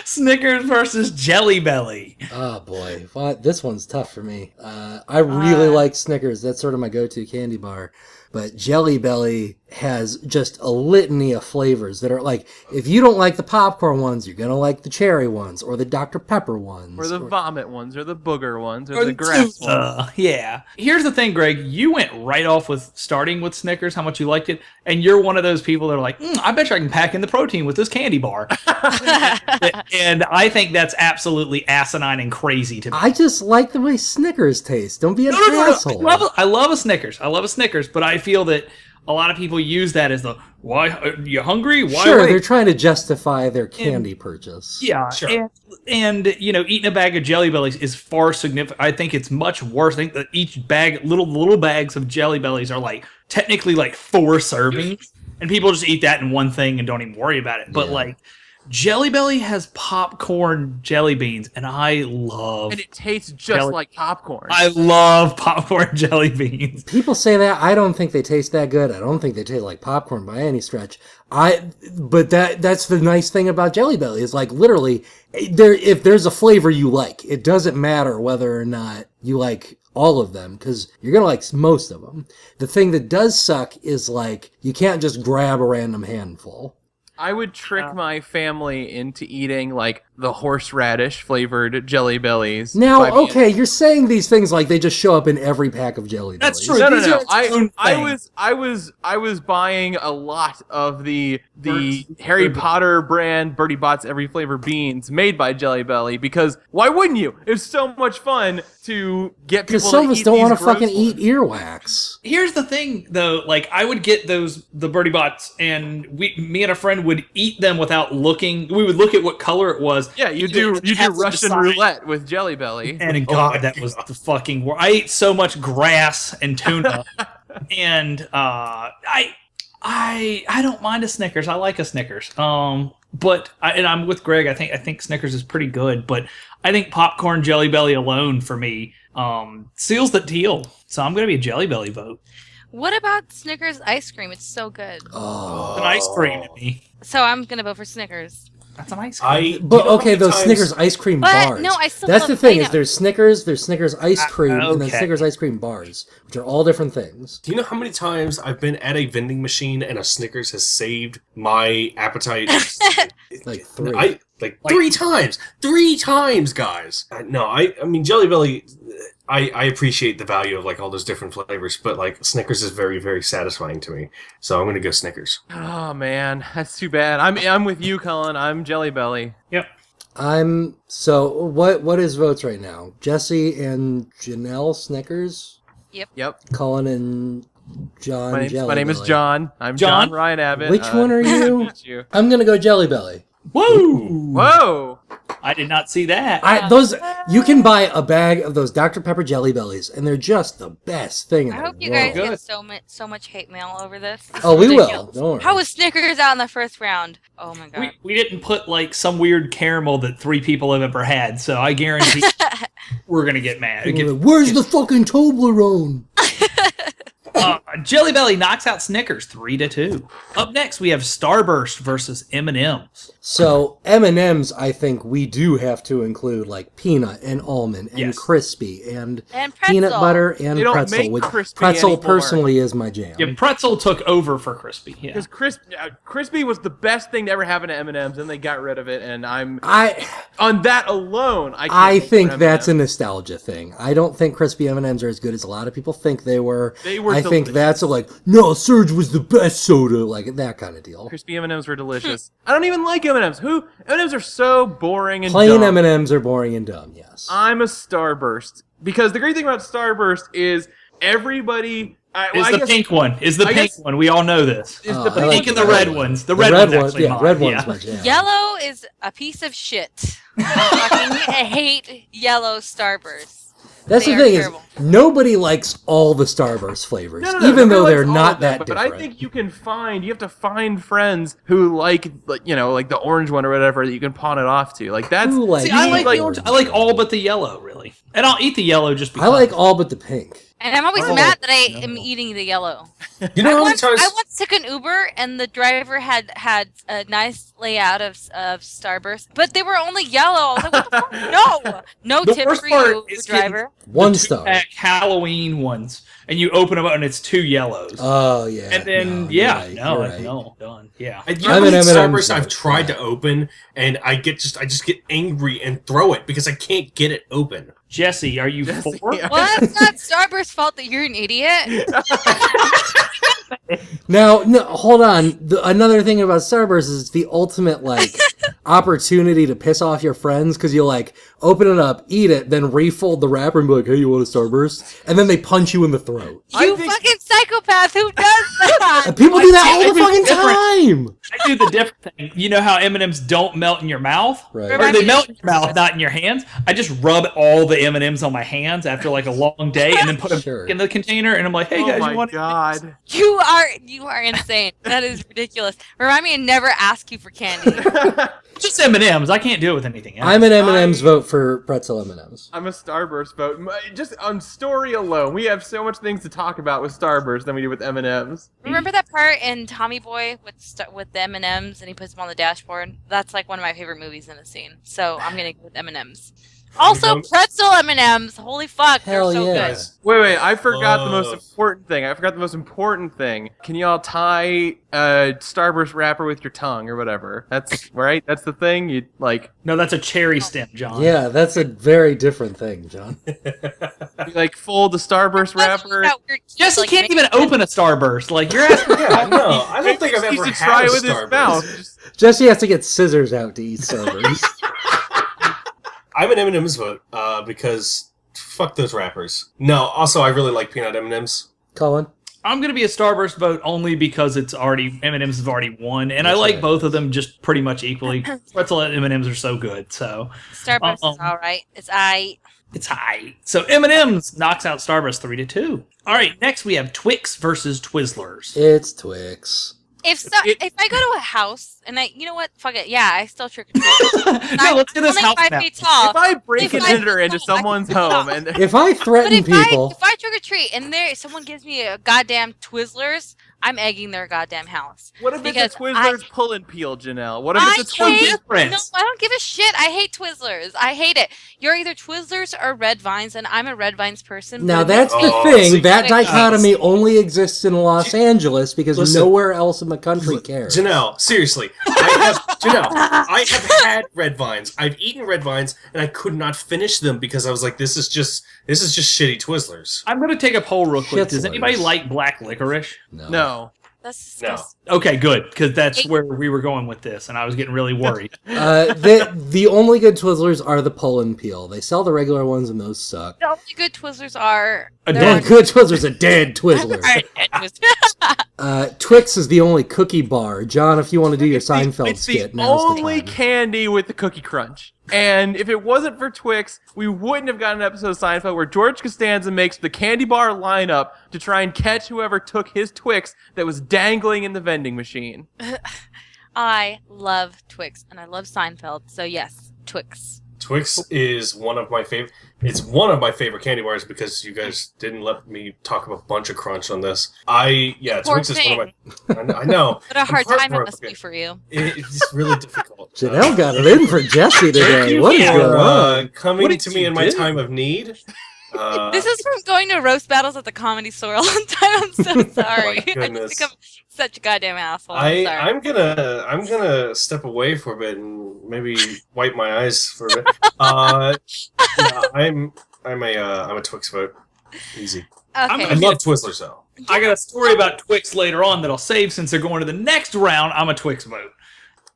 Speaker 3: Snickers versus Jelly Belly.
Speaker 1: Oh boy, this one's tough for me. I really like Snickers. That's sort of my go-to candy bar. But Jelly Belly has just a litany of flavors that are like, if you don't like the popcorn ones, you're gonna like the cherry ones, or the Dr. Pepper ones,
Speaker 2: or the vomit ones, or the booger ones, or the grass ones.
Speaker 3: Yeah. Here's the thing, Greg. You went right off with starting with Snickers, how much you liked it, and you're one of those people that are like, I bet you I can pack in the protein with this candy bar. And I think that's absolutely asinine and crazy to me.
Speaker 1: I just like the way Snickers taste. Don't be an asshole.
Speaker 3: I love a Snickers. But I feel that a lot of people use that as why are you hungry? Why
Speaker 1: Sure,
Speaker 3: wait?
Speaker 1: they're trying to justify their candy purchase.
Speaker 3: Yeah,
Speaker 5: Sure.
Speaker 3: and eating a bag of Jelly Bellies is far significant. I think it's much worse. I think that each bag, little bags of Jelly Bellies are technically 4 servings, and people just eat that in one thing and don't even worry about it. But Jelly Belly has popcorn jelly beans, and I love.
Speaker 2: And it tastes just like popcorn.
Speaker 3: I love popcorn jelly beans.
Speaker 1: People say that. I don't think they taste that good. I don't think they taste like popcorn by any stretch. But that's the nice thing about Jelly Belly is literally, if there's a flavor you like, it doesn't matter whether or not you like all of them, because you're gonna like most of them. The thing that does suck is you can't just grab a random handful.
Speaker 2: I would trick my family into eating the horseradish flavored Jelly Bellies.
Speaker 1: Now, okay, you're saying these things like they just show up in every pack of Jelly Bellies.
Speaker 3: That's true.
Speaker 2: No. I was buying a lot of the Harry Potter brand Bertie Bott's Every Flavor beans made by Jelly Belly, because why wouldn't you? It's so much fun to get people.
Speaker 1: Because some of us don't want to fucking
Speaker 2: eat
Speaker 1: eat earwax.
Speaker 3: Here's the thing, though. I would get the Bertie Botts, and me and a friend would eat them without looking. We would look at what color it was.
Speaker 2: Yeah, you do Russian roulette with Jelly Belly.
Speaker 3: And God, that was the fucking war. I ate so much grass and tuna, and I don't mind a Snickers. I like a Snickers. But I'm with Greg. I think Snickers is pretty good, but I think popcorn Jelly Belly alone for me seals the deal. So I'm gonna be a Jelly Belly vote.
Speaker 4: What about Snickers ice cream? It's so good.
Speaker 1: Oh.
Speaker 3: It's an ice cream to me.
Speaker 4: So I'm gonna vote for Snickers.
Speaker 3: That's an ice cream.
Speaker 1: But okay, those Snickers ice cream bars.
Speaker 4: No, I still
Speaker 1: That's
Speaker 4: love
Speaker 1: the thing
Speaker 4: Play-Doh.
Speaker 1: is there's Snickers ice cream, and then
Speaker 3: okay.
Speaker 1: Snickers ice cream bars, which are all different things.
Speaker 5: Do you know how many times I've been at a vending machine and a Snickers has saved my appetite?
Speaker 1: 3.
Speaker 5: 3 times. 3 times, guys. No, I mean, Jelly Belly, I appreciate the value of all those different flavors, but Snickers is very, very satisfying to me. So I'm going to go Snickers.
Speaker 2: Oh man, that's too bad. I'm with you, Cullen. I'm Jelly Belly.
Speaker 3: Yep.
Speaker 1: So what is votes right now? Jesse and Janel Snickers?
Speaker 2: Yep.
Speaker 1: Cullen and John
Speaker 2: My name is
Speaker 1: Belly.
Speaker 2: John. I'm
Speaker 3: John?
Speaker 2: John Ryan Abbott.
Speaker 1: Which one are you?
Speaker 2: It's you.
Speaker 1: I'm gonna go Jelly Belly.
Speaker 3: Whoa!
Speaker 2: Whoa!
Speaker 3: I did not see that.
Speaker 1: You can buy a bag of those Dr. Pepper Jelly Bellies, and they're just the best thing in
Speaker 4: I
Speaker 1: the
Speaker 4: hope you
Speaker 1: world.
Speaker 4: guys get so much hate mail over this. This
Speaker 1: Oh,
Speaker 4: is
Speaker 1: we will.
Speaker 4: ridiculous.
Speaker 1: Don't worry.
Speaker 4: How was Snickers out in the first round? Oh my god.
Speaker 3: We didn't put some weird caramel that 3 people have ever had, so I guarantee we're gonna get mad.
Speaker 1: Where's the fucking Toblerone?
Speaker 3: Jelly Belly knocks out Snickers 3-2. Up next, we have Starburst versus M&M's.
Speaker 1: So M&M's, I think we do have to include peanut and almond and
Speaker 3: Yes.
Speaker 1: crispy and
Speaker 4: And
Speaker 1: peanut
Speaker 4: pretzel.
Speaker 1: butter and
Speaker 2: They don't
Speaker 1: pretzel.
Speaker 2: make
Speaker 1: Which
Speaker 2: crispy
Speaker 1: pretzel
Speaker 2: anymore.
Speaker 1: personally is my jam.
Speaker 3: Yeah, pretzel took over for crispy. Yeah.
Speaker 2: Because crispy was the best thing to ever happen to M&M's, and they got rid of it. And on that alone, I can't
Speaker 1: think
Speaker 2: vote for
Speaker 1: that's a
Speaker 2: M&Ms.
Speaker 1: nostalgia thing. I don't think crispy M&Ms are as good as a lot of people think they were. I think
Speaker 2: delicious.
Speaker 1: that's no, Surge was the best soda, that kind of deal.
Speaker 2: Crispy M&Ms were delicious. I don't even like M&Ms. M&Ms are so boring and
Speaker 1: Plain
Speaker 2: dumb.
Speaker 1: M&Ms are boring and dumb. Yes.
Speaker 2: I'm a Starburst, because the great thing about Starburst is everybody.
Speaker 3: Pink one. Is the pink one. We all know this.
Speaker 2: Is
Speaker 1: Oh,
Speaker 2: the
Speaker 1: I like
Speaker 3: Pink and the
Speaker 1: red
Speaker 3: red
Speaker 1: one.
Speaker 3: ones. The red one's actually mine.
Speaker 1: red one's my jam.
Speaker 4: Yellow is a piece of shit. I fucking hate yellow Starburst.
Speaker 1: That's
Speaker 4: They
Speaker 1: the
Speaker 4: are
Speaker 1: thing
Speaker 4: terrible.
Speaker 1: is, nobody likes all the Starburst flavors,
Speaker 2: No,
Speaker 1: even though
Speaker 2: nobody
Speaker 1: they're
Speaker 2: likes all
Speaker 1: not
Speaker 2: of them,
Speaker 1: that
Speaker 2: but
Speaker 1: different.
Speaker 2: I think you have to find friends who like the orange one or whatever that you can pawn it off to. That's
Speaker 1: Who likes
Speaker 3: I like
Speaker 1: the
Speaker 3: the orange. I like all but the yellow, really. And I'll eat the yellow just because.
Speaker 1: I like all but the pink.
Speaker 4: And I'm always mad that I am eating the yellow.
Speaker 5: You know how many times...
Speaker 4: I once took an Uber and the driver had a nice layout of Starburst, but they were only yellow. I was like, what the fuck? No
Speaker 3: The
Speaker 4: tip
Speaker 3: worst
Speaker 4: for
Speaker 3: part
Speaker 4: you,
Speaker 3: is
Speaker 4: driver.
Speaker 1: One
Speaker 3: the
Speaker 1: star.
Speaker 3: 2-pack Halloween ones, and you open them up and it's 2 yellows.
Speaker 1: Oh yeah.
Speaker 3: and then
Speaker 1: no, you're right, you're right.
Speaker 3: no, done. Yeah.
Speaker 5: You know
Speaker 1: I'm
Speaker 5: how
Speaker 1: an
Speaker 5: many
Speaker 1: M&M's
Speaker 5: Starburst
Speaker 1: guy.
Speaker 5: I've tried to open, and I just get angry and throw it because I can't get it open.
Speaker 3: Jesse, are you
Speaker 2: Jesse,
Speaker 3: 4?
Speaker 2: yeah.
Speaker 4: Well, it's not Starburst's fault that you're an idiot.
Speaker 1: Now, no, hold on. Another thing about Starburst is it's the ultimate, like, opportunity to piss off your friends because you'll, like, open it up, eat it, then refold the wrapper and be like, hey, you want a Starburst? And then they punch you in the throat.
Speaker 4: You fucking psychopath! Who does that?
Speaker 1: And people do that all the fucking time!
Speaker 3: I do the different thing. You know how M&Ms don't melt in your mouth?
Speaker 1: Right.
Speaker 3: Or they melt in your mouth, not in your hands. I just rub all the M&Ms on my hands after like a long day and then put them
Speaker 1: Sure.
Speaker 3: in the container and I'm like, hey
Speaker 2: Oh
Speaker 3: guys,
Speaker 2: my
Speaker 3: you want
Speaker 2: god.
Speaker 4: You are insane. That is ridiculous. Remind me to never ask you for candy.
Speaker 3: just M&Ms. I can't do it with anything else.
Speaker 1: I'm an M&M's vote for pretzel M&M's.
Speaker 2: I'm a Starburst vote. Just on story alone, we have so much things to talk about with Starburst than we do with M&Ms.
Speaker 4: Remember that part in Tommy Boy with the M&Ms and he puts them on the dashboard? That's like one of my favorite movies in a scene. So I'm gonna go with M&Ms. Also, pretzel M&Ms. Holy fuck,
Speaker 1: Hell
Speaker 4: they're so
Speaker 1: yeah.
Speaker 4: good.
Speaker 2: Wait, I forgot the most important thing. Can y'all tie a Starburst wrapper with your tongue or whatever? That's right. That's the thing. You like
Speaker 3: No, that's a cherry stem, John.
Speaker 1: Yeah, that's a very different thing, John.
Speaker 2: you, like fold the Starburst wrapper.
Speaker 3: Jesse can't even open a Starburst. Like, you're asking
Speaker 5: Yeah, no, I don't think I've
Speaker 2: He
Speaker 5: ever
Speaker 2: should
Speaker 5: had
Speaker 2: try
Speaker 5: a
Speaker 2: it with his mouth.
Speaker 5: Starburst.
Speaker 1: Jesse has to get scissors out to eat Starburst.
Speaker 5: I'm an M&M's vote because fuck those wrappers. No, also I really like peanut M&M's.
Speaker 1: Cullen?
Speaker 3: I'm going to be a Starburst vote only because it's already M&M's have already won, and I like both of them just pretty much equally. Pretzel M&M's are so good, so
Speaker 4: Starburst is all right. It's
Speaker 3: it's high. So M&M's knocks out Starburst 3-2. All right, next we have Twix versus Twizzlers.
Speaker 1: It's Twix.
Speaker 4: If I go to a house and you know what, fuck it, yeah, I still trick or treat.
Speaker 3: No, let's do this
Speaker 4: I'm
Speaker 3: house
Speaker 4: only 5
Speaker 3: map.
Speaker 4: feet tall.
Speaker 2: If I break
Speaker 4: If
Speaker 2: and
Speaker 4: I-
Speaker 2: enter into someone's home and
Speaker 1: If I
Speaker 4: But
Speaker 1: threaten
Speaker 4: if
Speaker 1: people...
Speaker 4: I trick or treat and someone gives me a goddamn Twizzlers, I'm egging their goddamn house.
Speaker 2: what if
Speaker 4: Because
Speaker 2: it's a Twizzlers pull and peel, Janelle? What if
Speaker 4: I
Speaker 2: it's a
Speaker 4: hate-
Speaker 2: Twizzlers?
Speaker 3: difference.
Speaker 4: No, I don't give a shit. I hate Twizzlers. I hate it. You're either Twizzlers or Red Vines, and I'm a Red Vines person.
Speaker 1: Now
Speaker 4: but
Speaker 1: that's the
Speaker 5: Oh,
Speaker 1: thing.
Speaker 5: see,
Speaker 1: That
Speaker 4: Twix.
Speaker 1: dichotomy only exists in Los Angeles because
Speaker 5: Listen.
Speaker 1: nowhere else in the country cares.
Speaker 5: Janelle, seriously, I have had red vines. I've eaten red vines, and I could not finish them because I was like, this is just shitty Twizzlers.
Speaker 3: I'm going to take a poll real quick. Does
Speaker 1: Shitzlers.
Speaker 3: anybody like black licorice?
Speaker 2: No.
Speaker 4: That's disgusting.
Speaker 3: Okay, good, because that's where we were going with this, and I was getting really worried.
Speaker 1: The only good Twizzlers are the pull and peel. They sell the regular ones and those suck.
Speaker 4: The only good Twizzlers are
Speaker 3: A
Speaker 1: The
Speaker 4: they're
Speaker 1: only good Twizzler's a dead Twizzler.
Speaker 4: Twizzlers.
Speaker 1: Twix is the only cookie bar. John, if you want to do your Seinfeld
Speaker 2: It's
Speaker 1: skit,
Speaker 2: the
Speaker 1: now's the
Speaker 2: only
Speaker 1: time.
Speaker 2: candy with the cookie crunch. And if it wasn't for Twix, we wouldn't have gotten an episode of Seinfeld where George Costanza makes the candy bar lineup to try and catch whoever took his Twix that was dangling in the vending machine.
Speaker 4: I love Twix and I love Seinfeld. So yes, Twix.
Speaker 5: Twix is one of my favorite. It's one of my favorite candy bars because you guys didn't let me talk about Bunch of Crunch on this.
Speaker 4: Poor
Speaker 5: Twix is one of my. I know.
Speaker 4: What a hard
Speaker 5: I'm
Speaker 4: time it must
Speaker 5: heartbroken.
Speaker 4: be for you.
Speaker 5: It's really difficult.
Speaker 1: Janelle got it in for Jesse today. What is
Speaker 5: for,
Speaker 1: going on?
Speaker 5: coming
Speaker 3: What did
Speaker 5: to
Speaker 3: you
Speaker 5: me in my
Speaker 3: do?
Speaker 5: time of need.
Speaker 4: This is from going to roast battles at the Comedy Store all the time. I'm so sorry. I
Speaker 5: goodness.
Speaker 4: just become such a goddamn asshole. I'm sorry.
Speaker 5: I'm gonna step away for a bit and maybe wipe my eyes for a bit. Yeah, I'm a Twix vote. Easy.
Speaker 4: Okay.
Speaker 5: I love Twizzlers though.
Speaker 3: I got a story about Twix later on that I'll save since they're going to the next round. I'm a Twix vote.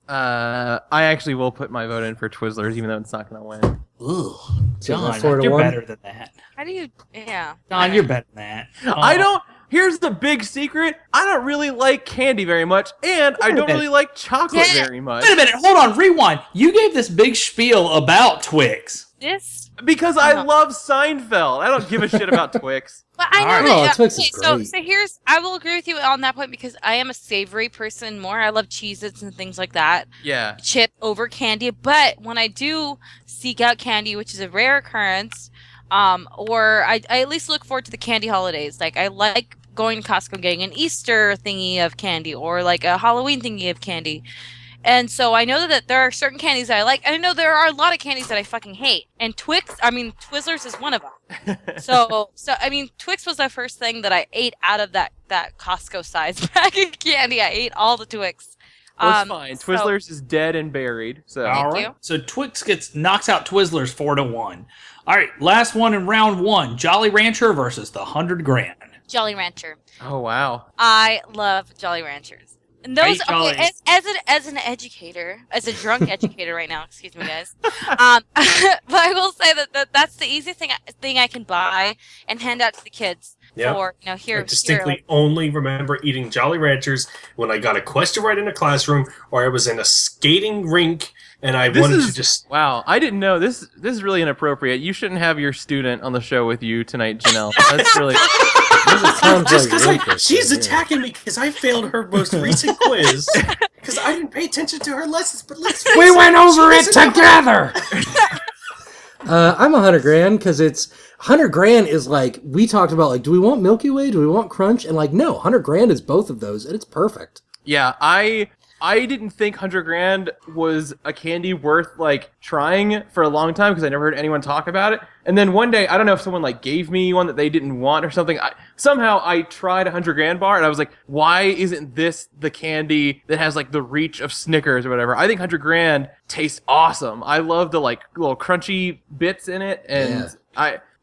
Speaker 2: I actually will put my vote in for Twizzlers, even though it's not going to win.
Speaker 3: Ugh.
Speaker 1: John,
Speaker 3: John,
Speaker 1: 4-1?
Speaker 3: you're better than that.
Speaker 4: How do you? Yeah.
Speaker 3: John, you're better than that.
Speaker 2: I don't. Here's the big secret. I don't really like candy very much, and I don't really like chocolate
Speaker 4: Yeah.
Speaker 2: very much.
Speaker 3: Wait a minute, hold on, rewind. You gave this big spiel about Twix.
Speaker 4: This.
Speaker 2: Because I love Seinfeld. I don't give a shit about Twix.
Speaker 4: But I know
Speaker 3: Alright.
Speaker 4: that.
Speaker 1: Oh, Twix is
Speaker 4: So
Speaker 1: great.
Speaker 4: I will agree with you on that point because I am a savory person more. I love Cheez-Its and things like that.
Speaker 2: Yeah.
Speaker 4: Chip over candy. But when I do seek out candy, which is a rare occurrence, or I at least look forward to the candy holidays. Like I like going to Costco and getting an Easter thingy of candy or like a Halloween thingy of candy. And so I know that there are certain candies that I like. And I know there are a lot of candies that I fucking hate. And Twizzlers is one of them. So I mean, Twix was the first thing that I ate out of that Costco size bag of candy. I ate all the Twix.
Speaker 2: That's fine. Twizzlers is dead and buried. So
Speaker 3: All right. So Twix knocks out Twizzlers 4-1. All right, last one in round one. Jolly Rancher versus the 100 Grand.
Speaker 4: Jolly Rancher.
Speaker 2: Oh wow.
Speaker 4: I love Jolly Ranchers. And those,
Speaker 3: Hate Jollies.
Speaker 4: okay, as an educator, as a drunk educator right now, excuse me, guys. But I will say that's the easiest thing I can buy and hand out to the kids.
Speaker 5: Yeah.
Speaker 4: For,
Speaker 5: I distinctly only remember eating Jolly Ranchers when I got a question right in a classroom, or I was in a skating rink and I wanted to just.
Speaker 2: Wow, I didn't know this. This is really inappropriate. You shouldn't have your student on the show with you tonight, Janelle. That's really.
Speaker 5: Just because she's attacking me because I failed her most recent quiz because I didn't pay attention to her lessons. But
Speaker 1: we went over it together. I'm 100 grand because it's 100 grand is like we talked about. Like, do we want Milky Way? Do we want Crunch? And like, no, 100 grand is both of those, and it's perfect.
Speaker 2: Yeah, I didn't think 100 grand was a candy worth like trying for a long time because I never heard anyone talk about it. And then one day, I don't know if someone like gave me one that they didn't want or something. Somehow I tried a 100 grand bar and I was like, why isn't this the candy that has like the reach of Snickers or whatever? I think 100 grand tastes awesome. I love the like little crunchy bits in it, and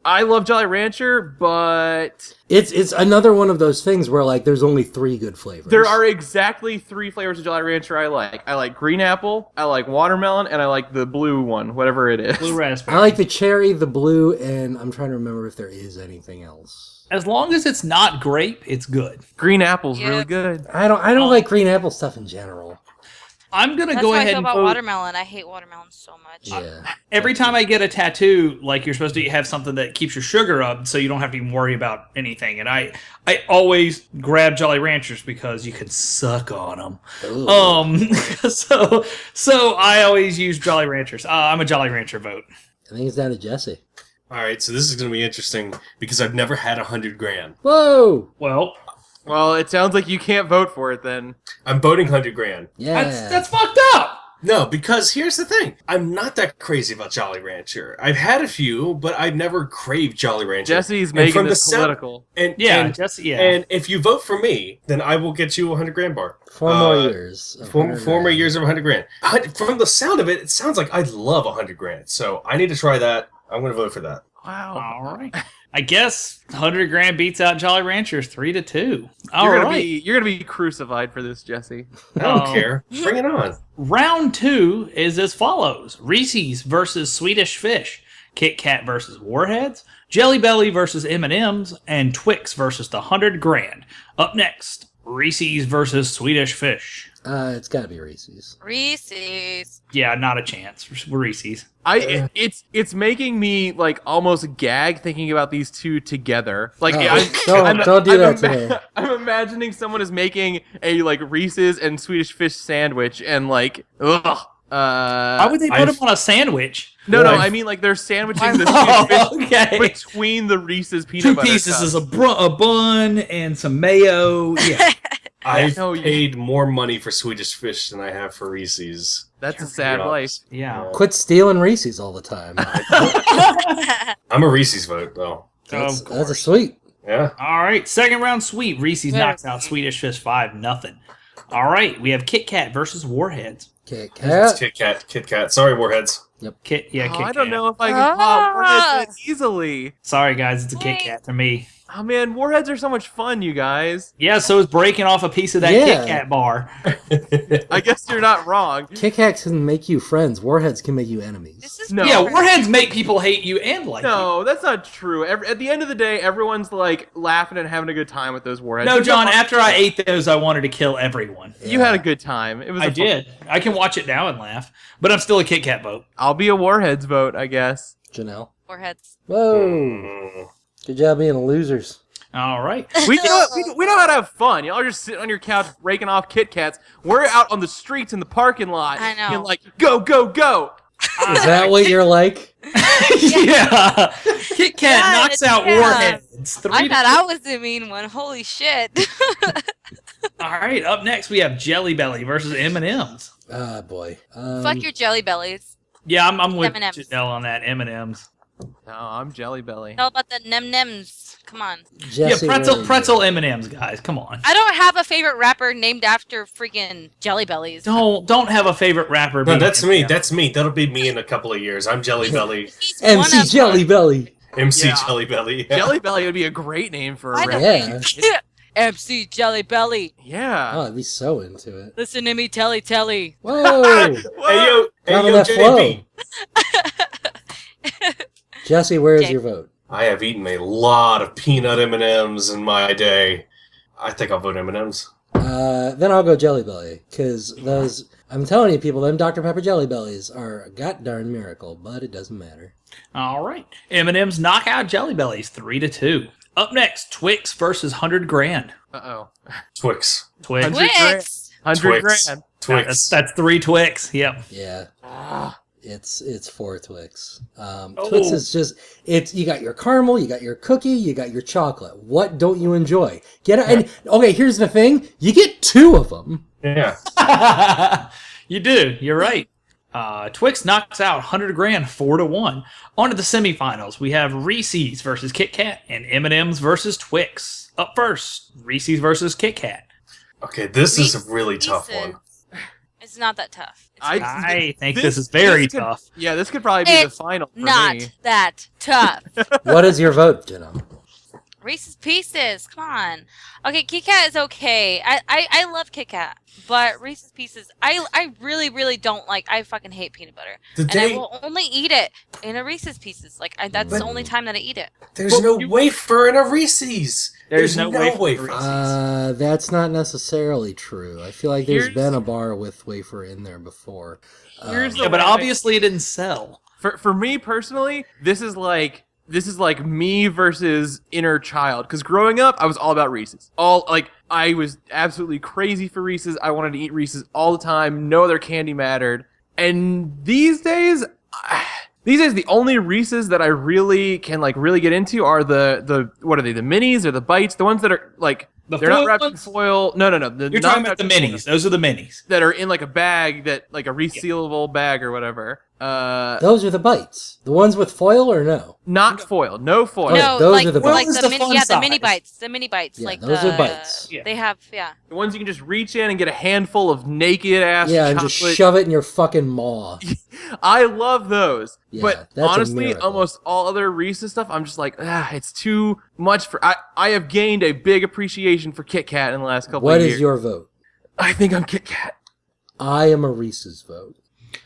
Speaker 2: I love Jolly Rancher, but
Speaker 1: it's another one of those things where like there's only 3 good flavors.
Speaker 2: There are exactly 3 flavors of Jolly Rancher I like. I like green apple, I like watermelon, and I like the blue one, whatever it is.
Speaker 3: Blue raspberry.
Speaker 1: I like the cherry, the blue, and I'm trying to remember if there is anything else.
Speaker 3: As long as it's not grape, it's good.
Speaker 2: Green apple's really good.
Speaker 1: I don't like green apple stuff in general.
Speaker 3: I'm gonna
Speaker 4: That's
Speaker 3: go
Speaker 4: how
Speaker 3: ahead
Speaker 4: I feel
Speaker 3: and
Speaker 4: about
Speaker 3: vote.
Speaker 4: watermelon. I hate watermelon so much.
Speaker 1: Yeah.
Speaker 3: Every time I get a tattoo, like you're supposed to have something that keeps your sugar up, so you don't have to even worry about anything. And I always grab Jolly Ranchers because you can suck on them. So I always use Jolly Ranchers. I'm a Jolly Rancher vote.
Speaker 1: I think it's down to Jesse.
Speaker 5: All right, so this is going to be interesting because I've never had 100 grand.
Speaker 1: Whoa!
Speaker 2: Well, it sounds like you can't vote for it then.
Speaker 5: I'm voting 100 grand.
Speaker 1: Yeah.
Speaker 3: That's fucked up.
Speaker 5: No, because here's the thing. I'm not that crazy about Jolly Rancher. I've had a few, but I've never craved Jolly Rancher.
Speaker 2: Jesse's making this political.
Speaker 3: Jesse.
Speaker 5: And if you vote for me, then I will get you a 100 grand bar.
Speaker 1: 4 more years.
Speaker 5: 4 more years of 100 grand. From the sound of it, it sounds like I'd love 100 grand. So I need to try that. I'm going to vote for that.
Speaker 2: Wow.
Speaker 3: All right. I guess 100 grand beats out Jolly Ranchers 3-2.
Speaker 2: You're gonna be crucified for this, Jesse.
Speaker 5: I don't care. Bring it on.
Speaker 3: Round 2 is as follows: Reese's versus Swedish Fish, Kit Kat versus Warheads, Jelly Belly versus M&M's, and Twix versus the 100 grand. Up next, Reese's versus Swedish Fish.
Speaker 1: It's got to be Reese's.
Speaker 4: Reese's.
Speaker 3: Yeah, not a chance. Reese's.
Speaker 2: It's making me like almost gag thinking about these two together. Like
Speaker 1: don't do that today.
Speaker 2: I'm imagining someone is making a like Reese's and Swedish Fish sandwich and like ugh.
Speaker 3: Why would they put them on a sandwich?
Speaker 2: No, I mean like they're sandwiching the Swedish Fish between the Reese's peanut butter.
Speaker 3: 2 pieces is a bun and some mayo. Yeah.
Speaker 5: I've paid more money for Swedish Fish than I have for Reese's.
Speaker 2: That's a sad life.
Speaker 3: Yeah.
Speaker 1: Quit stealing Reese's all the time.
Speaker 5: I'm a Reese's vote, though.
Speaker 1: That's a sweet.
Speaker 5: Yeah.
Speaker 3: All right. Second round sweet. Reese's knocks out Swedish Fish 5-0. All right. We have Kit Kat versus Warheads.
Speaker 1: Kit Kat.
Speaker 5: Kit Kat. Sorry, Warheads.
Speaker 1: Yep.
Speaker 3: Kit Kat.
Speaker 2: I don't know if I can pop Warheads that easily.
Speaker 3: Sorry, guys. It's a Kit Kat to me.
Speaker 2: Oh man, Warheads are so much fun, you guys.
Speaker 3: Yeah, so is breaking off a piece of that Kit Kat bar.
Speaker 2: I guess you're not wrong.
Speaker 1: Kit Kat can make you friends. Warheads can make you enemies.
Speaker 3: Yeah, Warheads make people hate you and like you.
Speaker 2: No, that's not true. At the end of the day, everyone's like laughing and having a good time with those Warheads.
Speaker 3: No, John, after I ate those, I wanted to kill everyone.
Speaker 2: You had a good time.
Speaker 3: I did. I can watch it now and laugh, but I'm still a Kit Kat vote.
Speaker 2: I'll be a Warheads vote, I guess.
Speaker 1: Janelle.
Speaker 4: Warheads.
Speaker 1: Whoa. Good job being losers.
Speaker 3: All right.
Speaker 2: We know how to have fun. Y'all are just sitting on your couch raking off Kit Kats. We're out on the streets in the parking lot.
Speaker 4: I know.
Speaker 2: Being like, go, go, go.
Speaker 1: Is that what you're like?
Speaker 3: Yeah. Kit Kat knocks out Warheads.
Speaker 4: I thought I was the mean one. Holy shit.
Speaker 3: All right. Up next, we have Jelly Belly versus M&M's.
Speaker 1: Ah, boy.
Speaker 4: Fuck your Jelly Bellies.
Speaker 3: Yeah, I'm with
Speaker 4: M&Ms.
Speaker 3: Janelle on that. M&M's.
Speaker 2: No, I'm Jelly Belly.
Speaker 4: Tell about the Nem-Nems. Come on.
Speaker 1: Jesse,
Speaker 3: yeah, pretzel M&Ms, guys. Come on.
Speaker 4: I don't have a favorite rapper named after freaking Jelly Bellies.
Speaker 3: Don't have a favorite rapper.
Speaker 5: No, that's me. That's me. That'll be me in a couple of years. I'm Jelly Belly.
Speaker 1: MC Jelly Belly.
Speaker 5: MC
Speaker 2: Yeah.
Speaker 5: Jelly Belly. Yeah.
Speaker 2: Jelly Belly would be a great name for a
Speaker 4: I know.
Speaker 2: rap.
Speaker 1: Yeah.
Speaker 4: MC Jelly Belly.
Speaker 2: Yeah.
Speaker 1: Oh, I'd be so into it.
Speaker 4: Listen to me, telly.
Speaker 1: Whoa!
Speaker 5: Hey
Speaker 1: Driving
Speaker 5: yo,
Speaker 1: that flow.
Speaker 5: JB.
Speaker 1: Jesse, where is
Speaker 4: Jay.
Speaker 1: your vote?
Speaker 5: I have eaten a lot of peanut M&Ms in my day. I think I'll vote M&Ms.
Speaker 1: Then I'll go Jelly Belly, because those, I'm telling you people, them Dr. Pepper Jelly Bellies are a god darn miracle, but it doesn't matter.
Speaker 3: All right. M&M's knock out Jelly Bellies 3-2. Up next, Twix versus 100 grand.
Speaker 2: Uh-oh.
Speaker 5: Twix.
Speaker 3: Twix.
Speaker 2: 100 grand.
Speaker 4: Twix.
Speaker 2: 100
Speaker 5: Twix.
Speaker 2: grand.
Speaker 5: Twix.
Speaker 3: That's 3 Twix. Yep.
Speaker 1: Yeah.
Speaker 2: Ah.
Speaker 1: It's 4 Twix.
Speaker 3: Oh.
Speaker 1: Twix is just, it's, you got your caramel, you got your cookie, you got your chocolate. What don't you enjoy? Get it? And okay, here's the thing. You get 2 of them.
Speaker 5: Yeah.
Speaker 3: You do. You're right. Twix knocks out 100 grand 4-1. On to the semifinals. We have Reese's versus Kit Kat and M&M's versus Twix. Up first, Reese's versus Kit Kat.
Speaker 5: Okay, this is a really tough
Speaker 4: Reese's.
Speaker 5: one.
Speaker 4: It's not that tough. It's
Speaker 3: I think this is very
Speaker 2: could-
Speaker 3: tough.
Speaker 2: Yeah, this could probably be the
Speaker 4: It's
Speaker 2: final for
Speaker 4: not
Speaker 2: me.
Speaker 4: that tough.
Speaker 1: What is your vote, Jenna?
Speaker 4: Reese's Pieces, come on. Okay, Kit Kat is okay. I love Kit Kat, but Reese's Pieces, I really, really don't like. I fucking hate peanut butter.
Speaker 5: The
Speaker 4: And
Speaker 5: day-
Speaker 4: I will only eat it in a Reese's Pieces. Like, that's the only time that I eat it.
Speaker 5: There's no wafer in a Reese's.
Speaker 3: There's no wafer in
Speaker 5: wafer.
Speaker 3: Reese's.
Speaker 1: That's not necessarily true. I feel like there's
Speaker 2: Here's-
Speaker 1: been a bar with wafer in there before.
Speaker 2: Here's
Speaker 3: Yeah, but obviously it didn't sell.
Speaker 2: For me personally, this is like me versus inner child. Because growing up, I was all about Reese's. I was absolutely crazy for Reese's. I wanted to eat Reese's all the time. No other candy mattered. And these days, the only Reese's that I really can really get into are the what are they? The minis or the bites? The ones that are like
Speaker 3: The
Speaker 2: they're not
Speaker 3: foil
Speaker 2: wrapped in
Speaker 3: ones?
Speaker 2: foil. No.
Speaker 3: You're talking about the minis. Those are the minis.
Speaker 2: that are in like a bag like a resealable bag or whatever.
Speaker 1: Those are the bites. The ones with foil or no?
Speaker 2: Not foil. No foil.
Speaker 1: Okay,
Speaker 4: No,
Speaker 1: those
Speaker 4: like,
Speaker 1: are the
Speaker 4: like
Speaker 3: bites.
Speaker 4: the
Speaker 3: Those are the
Speaker 4: mini,
Speaker 3: fun
Speaker 4: yeah, the mini
Speaker 3: size.
Speaker 4: bites. The mini bites,
Speaker 1: Yeah,
Speaker 4: like
Speaker 1: those
Speaker 4: the
Speaker 1: are bites.
Speaker 3: Yeah.
Speaker 4: They have, yeah.
Speaker 2: The ones you can just reach in and get a handful of naked ass
Speaker 1: Yeah, and
Speaker 2: chocolate.
Speaker 1: just shove it in your fucking maw.
Speaker 2: I love those.
Speaker 1: Yeah,
Speaker 2: but
Speaker 1: that's a
Speaker 2: honestly,
Speaker 1: miracle.
Speaker 2: almost all other Reese's stuff, I'm just like, it's too much for. I have gained a big appreciation for Kit Kat in the last couple
Speaker 1: What
Speaker 2: of
Speaker 1: is
Speaker 2: years.
Speaker 1: your vote?
Speaker 2: I think I'm Kit Kat.
Speaker 1: I am a Reese's vote.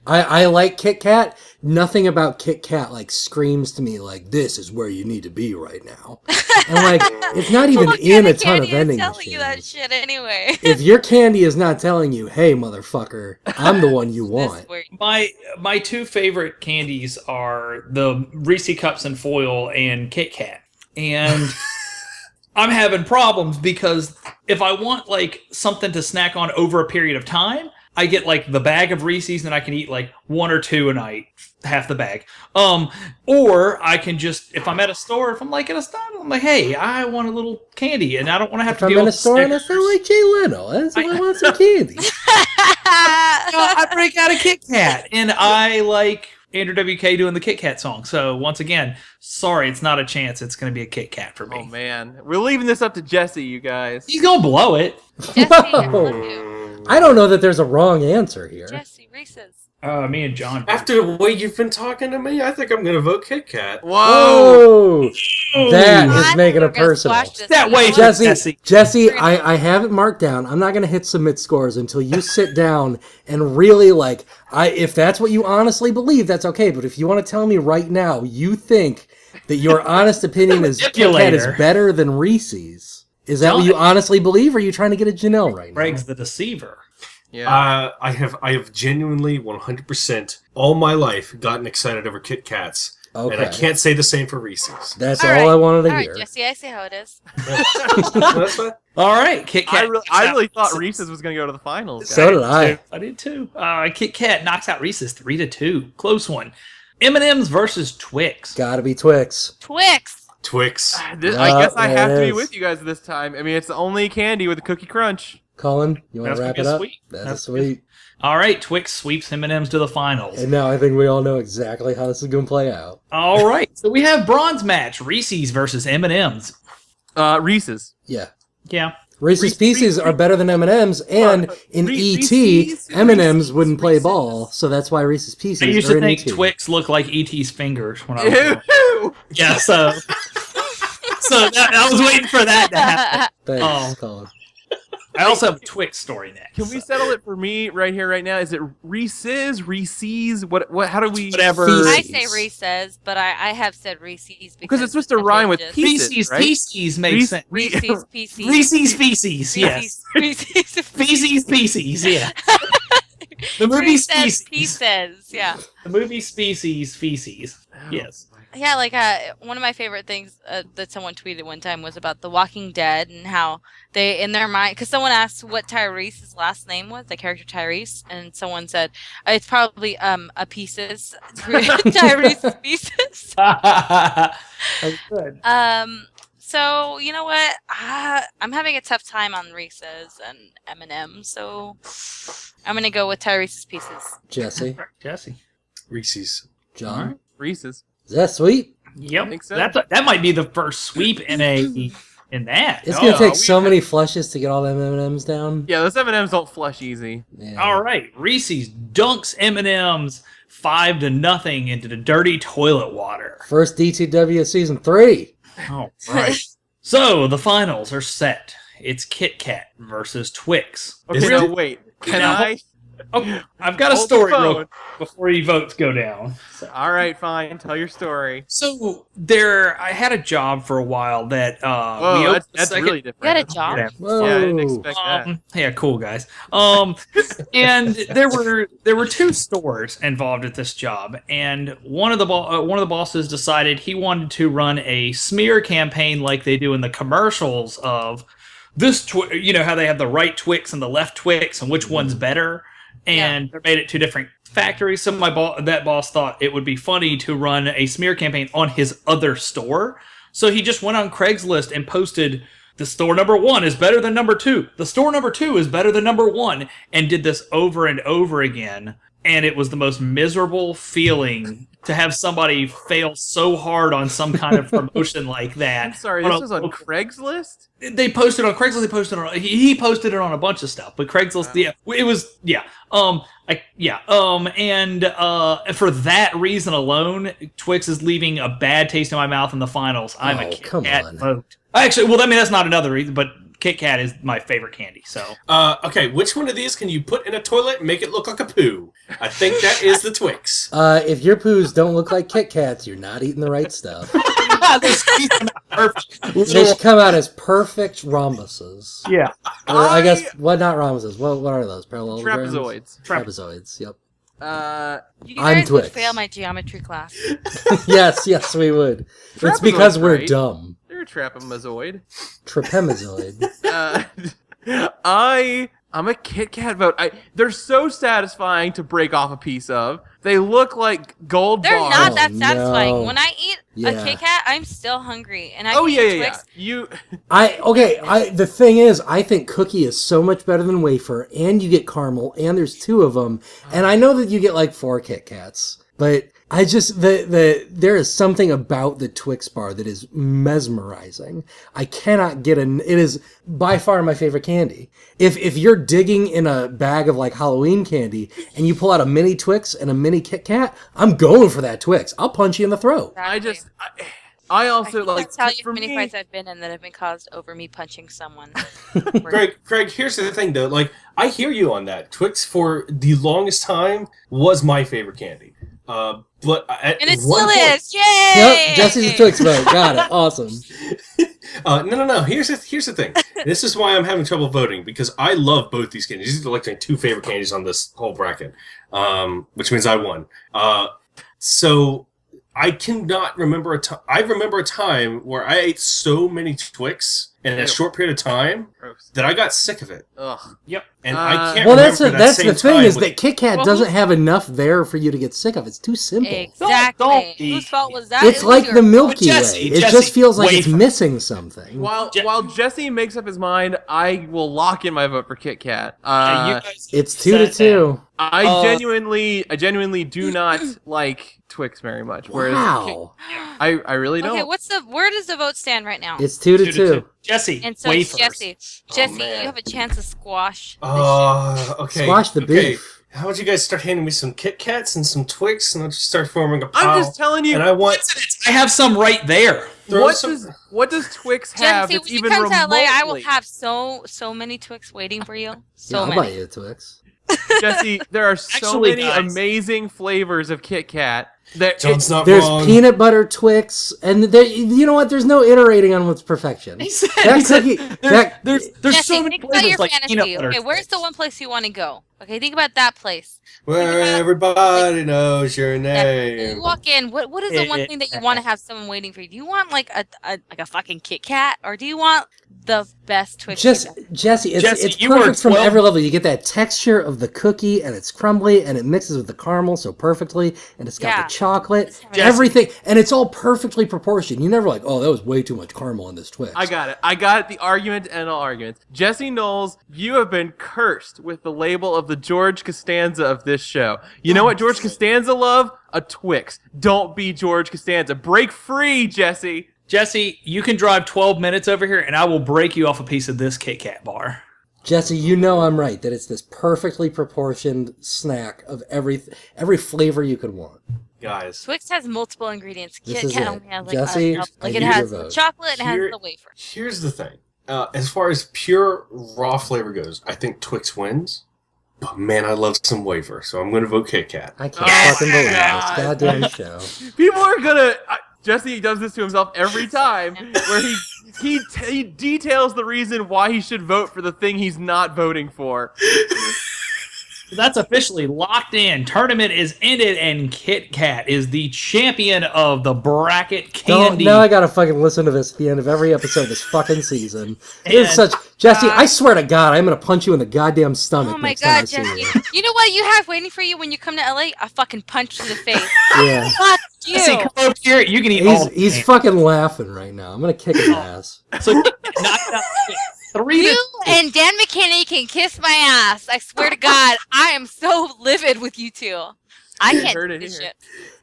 Speaker 1: I like Kit Kat. Nothing about Kit Kat screams to me like this is where you need to be right now. And it's not even
Speaker 4: What
Speaker 1: in
Speaker 4: kind
Speaker 1: a
Speaker 4: of
Speaker 1: ton of
Speaker 4: candy is
Speaker 1: vending
Speaker 4: telling you that
Speaker 1: machines.
Speaker 4: shit anyway?
Speaker 1: If your candy is not telling you, hey motherfucker, I'm the one you
Speaker 4: This
Speaker 1: want.
Speaker 4: word.
Speaker 3: My 2 favorite candies are the Reese Cups and foil and Kit Kat. And I'm having problems because if I want something to snack on over a period of time, I get the bag of Reese's and I can eat 1 or 2 a night, half the bag. Or I can just, if I'm at a store, if I'm at a store, I'm like, hey, I want a little candy and I don't want to have
Speaker 1: If
Speaker 3: to
Speaker 1: I'm
Speaker 3: deal
Speaker 1: in a
Speaker 3: with
Speaker 1: store and I
Speaker 3: Snickers.
Speaker 1: sound like Jay Leno, I want some candy.
Speaker 3: I break out a Kit Kat, and I like Andrew WK doing the Kit Kat song. So once again, sorry, it's not a chance. It's going to be a Kit Kat for me.
Speaker 2: Oh man, we're leaving this up to Jesse, you guys.
Speaker 3: He's going to blow it.
Speaker 4: Jesse, I love you.
Speaker 1: I don't know that there's a wrong answer here.
Speaker 4: Jesse, Reese's.
Speaker 3: Me and John.
Speaker 5: After the way you've been talking to me, I think I'm going to vote Kit Kat.
Speaker 2: Whoa!
Speaker 1: Whoa! That
Speaker 4: I
Speaker 1: is
Speaker 4: thought
Speaker 1: making
Speaker 4: we
Speaker 1: it
Speaker 4: were gonna
Speaker 1: personal.
Speaker 4: squash this
Speaker 3: That
Speaker 4: one.
Speaker 3: way,
Speaker 1: Jesse,
Speaker 3: Jesse.
Speaker 1: I have it marked down. I'm not going to hit submit scores until you sit down and really if that's what you honestly believe, that's okay. But if you want to tell me right now, you think that your honest opinion is Kit Kat is
Speaker 3: Manipulator.
Speaker 1: better than Reese's. Is that what you honestly believe, or are you trying to get a Janelle right now?
Speaker 3: Greg's the deceiver.
Speaker 2: Yeah.
Speaker 5: I have genuinely 100% all my life gotten excited over Kit Kats.
Speaker 1: Okay.
Speaker 5: And I can't say the same for Reese's.
Speaker 1: That's
Speaker 4: All
Speaker 1: all,
Speaker 4: right.
Speaker 1: I wanted to
Speaker 4: All
Speaker 1: hear.
Speaker 4: right, Jesse, I see how it is.
Speaker 5: That's fine.
Speaker 3: All right, Kit Kat.
Speaker 2: I really thought Reese's was going to go to the finals.
Speaker 1: So did I.
Speaker 3: I did too. Kit Kat knocks out Reese's 3-2. Close one. M&M's versus Twix.
Speaker 1: Gotta be Twix.
Speaker 4: Twix.
Speaker 5: Twix.
Speaker 2: I guess I have to
Speaker 1: it
Speaker 2: be
Speaker 1: is.
Speaker 2: with you guys this time. I mean, it's the only candy with a cookie crunch.
Speaker 1: Cullen, you want
Speaker 3: That's
Speaker 1: to wrap
Speaker 3: gonna
Speaker 1: it
Speaker 3: be
Speaker 1: up?
Speaker 3: sweet.
Speaker 1: That's
Speaker 3: That's
Speaker 1: sweet.
Speaker 3: All right, Twix sweeps M&M's to the finals.
Speaker 1: And now I think we all know exactly how this is going to play out.
Speaker 3: All right, so we have bronze match: Reese's versus M&M's.
Speaker 2: Reese's.
Speaker 1: Yeah.
Speaker 3: Yeah.
Speaker 1: Reese's Pieces are better than M&M's, and in E.T., M&M's wouldn't play ball, so that's why Reese's Pieces
Speaker 3: I used
Speaker 1: are
Speaker 3: to
Speaker 1: in
Speaker 3: think
Speaker 1: E.T.
Speaker 3: Twix looked like E.T.'s fingers when I was little. Yeah, so I was waiting for that to happen.
Speaker 1: Thanks, Colin.
Speaker 3: I also have a Twix story next.
Speaker 2: Can we settle it for me right here, right now? Is it Reese's? What? How do we?
Speaker 3: Whatever.
Speaker 4: I say Reese's, but I have said Reese's
Speaker 2: because it's supposed to rhyme with pieces,
Speaker 3: Reese's
Speaker 2: right?
Speaker 3: Pieces makes sense.
Speaker 4: Reese's Pieces.
Speaker 3: Reese's Pieces, yes. Reese's Pieces, yeah. The movie
Speaker 4: Reese's
Speaker 3: Species.
Speaker 4: Pieces, yeah.
Speaker 3: The movie Species, Feces. Yes.
Speaker 4: Yeah, like one of my favorite things that someone tweeted one time was about The Walking Dead and how they, in their mind, because someone asked what Tyrese's last name was, the character Tyrese, and someone said it's probably a Pieces, Tyrese Pieces.
Speaker 3: That's good.
Speaker 4: So you know what? I'm having a tough time on Reese's and M&M, so I'm gonna go with Tyrese's Pieces.
Speaker 1: Jesse.
Speaker 5: Reese's.
Speaker 1: John.
Speaker 2: Reese's.
Speaker 1: Is that sweet?
Speaker 3: Yep.
Speaker 2: I think so.
Speaker 3: That might be the first sweep in that.
Speaker 1: It's going to take so many flushes to get all the M&Ms down.
Speaker 2: Yeah, those M&Ms don't flush easy.
Speaker 1: Yeah.
Speaker 3: All right, Reese's dunks M&Ms 5-0 into the dirty toilet water.
Speaker 1: First DTW of season 3.
Speaker 3: All right. So the finals are set. It's Kit Kat versus Twix.
Speaker 2: Okay, no, wait. Can
Speaker 3: Now,
Speaker 2: I?
Speaker 3: Oh, I've got a
Speaker 2: Hold the
Speaker 3: story real
Speaker 2: phone.
Speaker 3: quick before you votes go down.
Speaker 2: All right, fine. Tell your story.
Speaker 3: So I had a job for a while that
Speaker 2: Whoa,
Speaker 3: we opened
Speaker 2: that's
Speaker 3: second-
Speaker 2: really different.
Speaker 4: You got a job?
Speaker 3: Yeah.
Speaker 1: Whoa.
Speaker 2: Yeah, I didn't expect that.
Speaker 3: Yeah, cool guys. And there were 2 stores involved at this job, and one of the bosses decided he wanted to run a smear campaign like they do in the commercials of this. You know how they have the right Twix and the left Twix, and which one's better. And they made it 2 different factories. So that boss thought it would be funny to run a smear campaign on his other store. So he just went on Craigslist and posted, the store number 1 is better than number 2. The store number 2 is better than number 1. And did this over and over again. And it was the most miserable feeling to have somebody fail so hard on some kind of promotion like that.
Speaker 2: I'm sorry, this was on Craigslist?
Speaker 3: They posted on Craigslist. They posted on. He posted it on a bunch of stuff, but Craigslist. Yeah, it was. Yeah. And for that reason alone, Twix is leaving a bad taste in my mouth in the finals. I'm a Kit Kat vote. Actually, well, I mean that's not another reason, but Kit Kat is my favorite candy. So.
Speaker 5: Okay, which one of these can you put in a toilet and make it look like a poo? I think that is the Twix.
Speaker 1: If your poos don't look like Kit Kats, you're not eating the right stuff. They should come out as perfect rhombuses.
Speaker 3: Yeah.
Speaker 1: Or I guess, not rhombuses? What are those? Parallelograms?
Speaker 2: Trapezoids.
Speaker 1: Trapezoids, yep.
Speaker 4: You
Speaker 1: I'm
Speaker 4: guys would
Speaker 1: Twix.
Speaker 4: fail my geometry class.
Speaker 1: yes, we would. It's because we're
Speaker 2: right?
Speaker 1: dumb.
Speaker 2: They're a trapezoid.
Speaker 1: Trapezoid.
Speaker 2: I'm a Kit Kat vote. They're so satisfying to break off a piece of. They look like gold
Speaker 4: They're
Speaker 2: bars.
Speaker 4: not that
Speaker 1: Oh,
Speaker 4: satisfying.
Speaker 1: no.
Speaker 4: When I eat
Speaker 1: Yeah.
Speaker 4: a Kit Kat, I'm still hungry, and I
Speaker 2: Oh
Speaker 4: can
Speaker 2: yeah,
Speaker 4: eat
Speaker 2: yeah,
Speaker 4: Twix.
Speaker 2: yeah.
Speaker 1: The thing is, I think cookie is so much better than wafer, and you get caramel, and there's 2 of them, and I know that you get like 4 Kit Kats, but I just, there is something about the Twix bar that is mesmerizing. I cannot get it is by far my favorite candy. If you're digging in a bag of like Halloween candy and you pull out a mini Twix and a mini Kit Kat, I'm going for that Twix. I'll punch you in the throat.
Speaker 4: Exactly.
Speaker 2: I also
Speaker 4: I
Speaker 2: like
Speaker 4: can't tell you
Speaker 2: for
Speaker 4: how many
Speaker 2: me,
Speaker 4: fights I've been in that have been caused over me punching someone.
Speaker 5: Greg, here's the thing though. Like, I hear you on that. Twix for the longest time was my favorite candy. But at
Speaker 4: And it
Speaker 5: one
Speaker 4: still
Speaker 5: point,
Speaker 4: is! Yay!
Speaker 1: Yep, Jesse's a Twix vote. Got it. Awesome.
Speaker 5: No. Here's the thing. This is why I'm having trouble voting, because I love both these candies. These are like my 2 favorite candies on this whole bracket, which means I won. So I cannot remember a time. I remember a time where I ate so many Twix in a short period of time
Speaker 2: Gross.
Speaker 5: that I got sick of it.
Speaker 2: Ugh.
Speaker 3: Yep.
Speaker 5: And I can't
Speaker 1: Well,
Speaker 5: remember that
Speaker 1: that's
Speaker 5: same
Speaker 1: the thing
Speaker 5: time
Speaker 1: is
Speaker 5: with-
Speaker 1: that Kit Kat
Speaker 4: Well,
Speaker 1: doesn't have enough there for you to get sick of. It's too simple.
Speaker 4: Exactly.
Speaker 3: Don't be-
Speaker 4: Whose fault was that?
Speaker 1: It's
Speaker 4: It was
Speaker 1: like the
Speaker 4: yours.
Speaker 1: Milky
Speaker 3: Jesse,
Speaker 1: Way. It
Speaker 3: Jesse,
Speaker 1: just feels like it's
Speaker 3: wafer.
Speaker 1: missing something.
Speaker 2: While Jesse makes up his mind, I will lock in my vote for Kit Kat.
Speaker 3: You guys
Speaker 1: It's 2-2.
Speaker 2: I genuinely do not like Twix very much. Whereas
Speaker 1: Wow.
Speaker 2: I really don't.
Speaker 4: Okay, where does the vote stand right now?
Speaker 1: It's 2-2.
Speaker 3: Jesse,
Speaker 4: And so
Speaker 3: wafers.
Speaker 4: Jesse,
Speaker 5: man.
Speaker 4: you have a chance to squash.
Speaker 5: Okay.
Speaker 1: Squash the beef.
Speaker 5: How about you guys start handing me some Kit Kats and some Twix, and I'll just start forming a pile.
Speaker 2: I'm just telling you.
Speaker 5: And I want
Speaker 3: I have some right there.
Speaker 2: What does Twix have?
Speaker 4: Jesse,
Speaker 2: That's
Speaker 4: when you
Speaker 2: even
Speaker 4: come to
Speaker 2: remotely.
Speaker 4: LA, I will have so many Twix waiting for you. So
Speaker 1: I'll buy
Speaker 4: many.
Speaker 1: you a Twix.
Speaker 2: Jesse, there are so
Speaker 3: Actually,
Speaker 2: many
Speaker 3: guys.
Speaker 2: amazing flavors of Kit Kat. That
Speaker 5: John's not
Speaker 1: There's
Speaker 5: wrong.
Speaker 1: peanut butter Twix, and you know what? There's no iterating on what's perfection.
Speaker 3: He said,
Speaker 1: That
Speaker 3: he said
Speaker 1: cookie-
Speaker 3: there's
Speaker 4: Jesse,
Speaker 3: so many
Speaker 4: think about your
Speaker 3: flavors like peanut
Speaker 4: fantasy.
Speaker 3: butter.
Speaker 4: Okay, where's the one place you want to go? Okay, think about that place.
Speaker 5: Where everybody knows your
Speaker 4: You
Speaker 5: name.
Speaker 4: walk in. What is the one thing that you want to have someone waiting for you? Do you want like a fucking Kit Kat, or do you want the best Twix?
Speaker 1: Just
Speaker 4: you got?
Speaker 1: Jesse, it's
Speaker 3: Jesse, you were
Speaker 1: perfect from
Speaker 3: 12.
Speaker 1: every level. You get that texture of the cookie, and it's crumbly, and it mixes with the caramel so perfectly, and it's got
Speaker 4: Yeah.
Speaker 1: the chocolate,
Speaker 4: Jesse.
Speaker 1: everything, and it's all perfectly proportioned. You never like, oh, that was way too much caramel in this Twix.
Speaker 2: I got it. I got the argument and all arguments. Jesse Knowles, you have been cursed with the label of the George Costanza of this show. You know what George Costanza loved? A Twix. Don't be George Costanza. Break free, Jesse.
Speaker 3: Jesse, you can drive 12 minutes over here, and I will break you off a piece of this Kit Kat bar.
Speaker 1: Jesse, you know I'm right that it's this perfectly proportioned snack of every flavor you could want.
Speaker 5: Guys,
Speaker 4: Twix has multiple ingredients.
Speaker 1: This
Speaker 4: Kit
Speaker 1: is
Speaker 4: Kat
Speaker 1: it.
Speaker 4: only has like
Speaker 1: Jesse,
Speaker 4: a,
Speaker 1: I
Speaker 4: like
Speaker 1: need
Speaker 4: it
Speaker 1: your
Speaker 4: has
Speaker 1: vote.
Speaker 4: the chocolate and it has
Speaker 5: Here-
Speaker 4: the wafer.
Speaker 5: here's the thing. As far as pure raw flavor goes, I think Twix wins. But man, I love some wafer, so I'm going to vote Kit Kat.
Speaker 1: I can't
Speaker 3: Yes!
Speaker 1: fucking believe
Speaker 2: God.
Speaker 1: this goddamn show.
Speaker 2: People are gonna. Jesse does this to himself every time, where he details the reason why he should vote for the thing he's not voting for.
Speaker 3: That's officially locked in. Tournament is ended, and Kit Kat is the champion of the bracket candy.
Speaker 1: Now I gotta fucking listen to this at the end of every episode of this fucking season. It's
Speaker 3: And-
Speaker 1: such Jesse. I swear to God, I'm gonna punch you in the goddamn stomach
Speaker 4: Oh my
Speaker 1: next time I
Speaker 4: god,
Speaker 1: see
Speaker 4: Jesse.
Speaker 1: you.
Speaker 4: You know what you have waiting for you when you come to LA? A fucking punch to the face.
Speaker 1: Yeah,
Speaker 4: Fuck you.
Speaker 3: Jesse, come over here. You can eat all.
Speaker 1: he's fucking laughing right now. I'm gonna kick his ass.
Speaker 3: So Kit Kat knocked out 3
Speaker 4: You
Speaker 3: to
Speaker 4: and Dan McKinney can kiss my ass. I swear to God, I am so livid with you two. I can't
Speaker 2: heard
Speaker 4: do
Speaker 2: it
Speaker 4: this
Speaker 2: here.
Speaker 4: shit.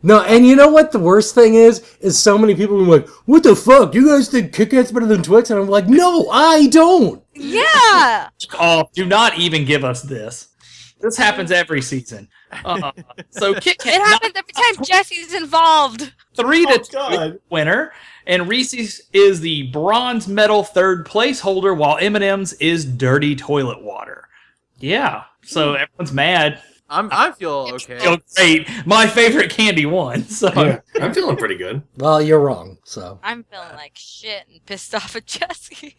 Speaker 1: No, and you know what the worst thing is so many people are like, "What the fuck? You guys think Kit Kat's better than Twix?" And I'm like, "No, I don't."
Speaker 4: Yeah.
Speaker 3: off. Do not even give us this. This happens every season. So Kit Kat
Speaker 4: It happens every time Jesse's involved.
Speaker 3: 3 to 2
Speaker 5: God.
Speaker 3: winner, and Reese's is the bronze medal third place holder, while M&M's is dirty toilet water. Yeah, so everyone's mad.
Speaker 2: I feel okay.
Speaker 3: Feel great. My favorite candy won. So
Speaker 5: Yeah, I'm feeling pretty good.
Speaker 1: Well, you're wrong. So
Speaker 4: I'm feeling like shit and pissed off at Jesse.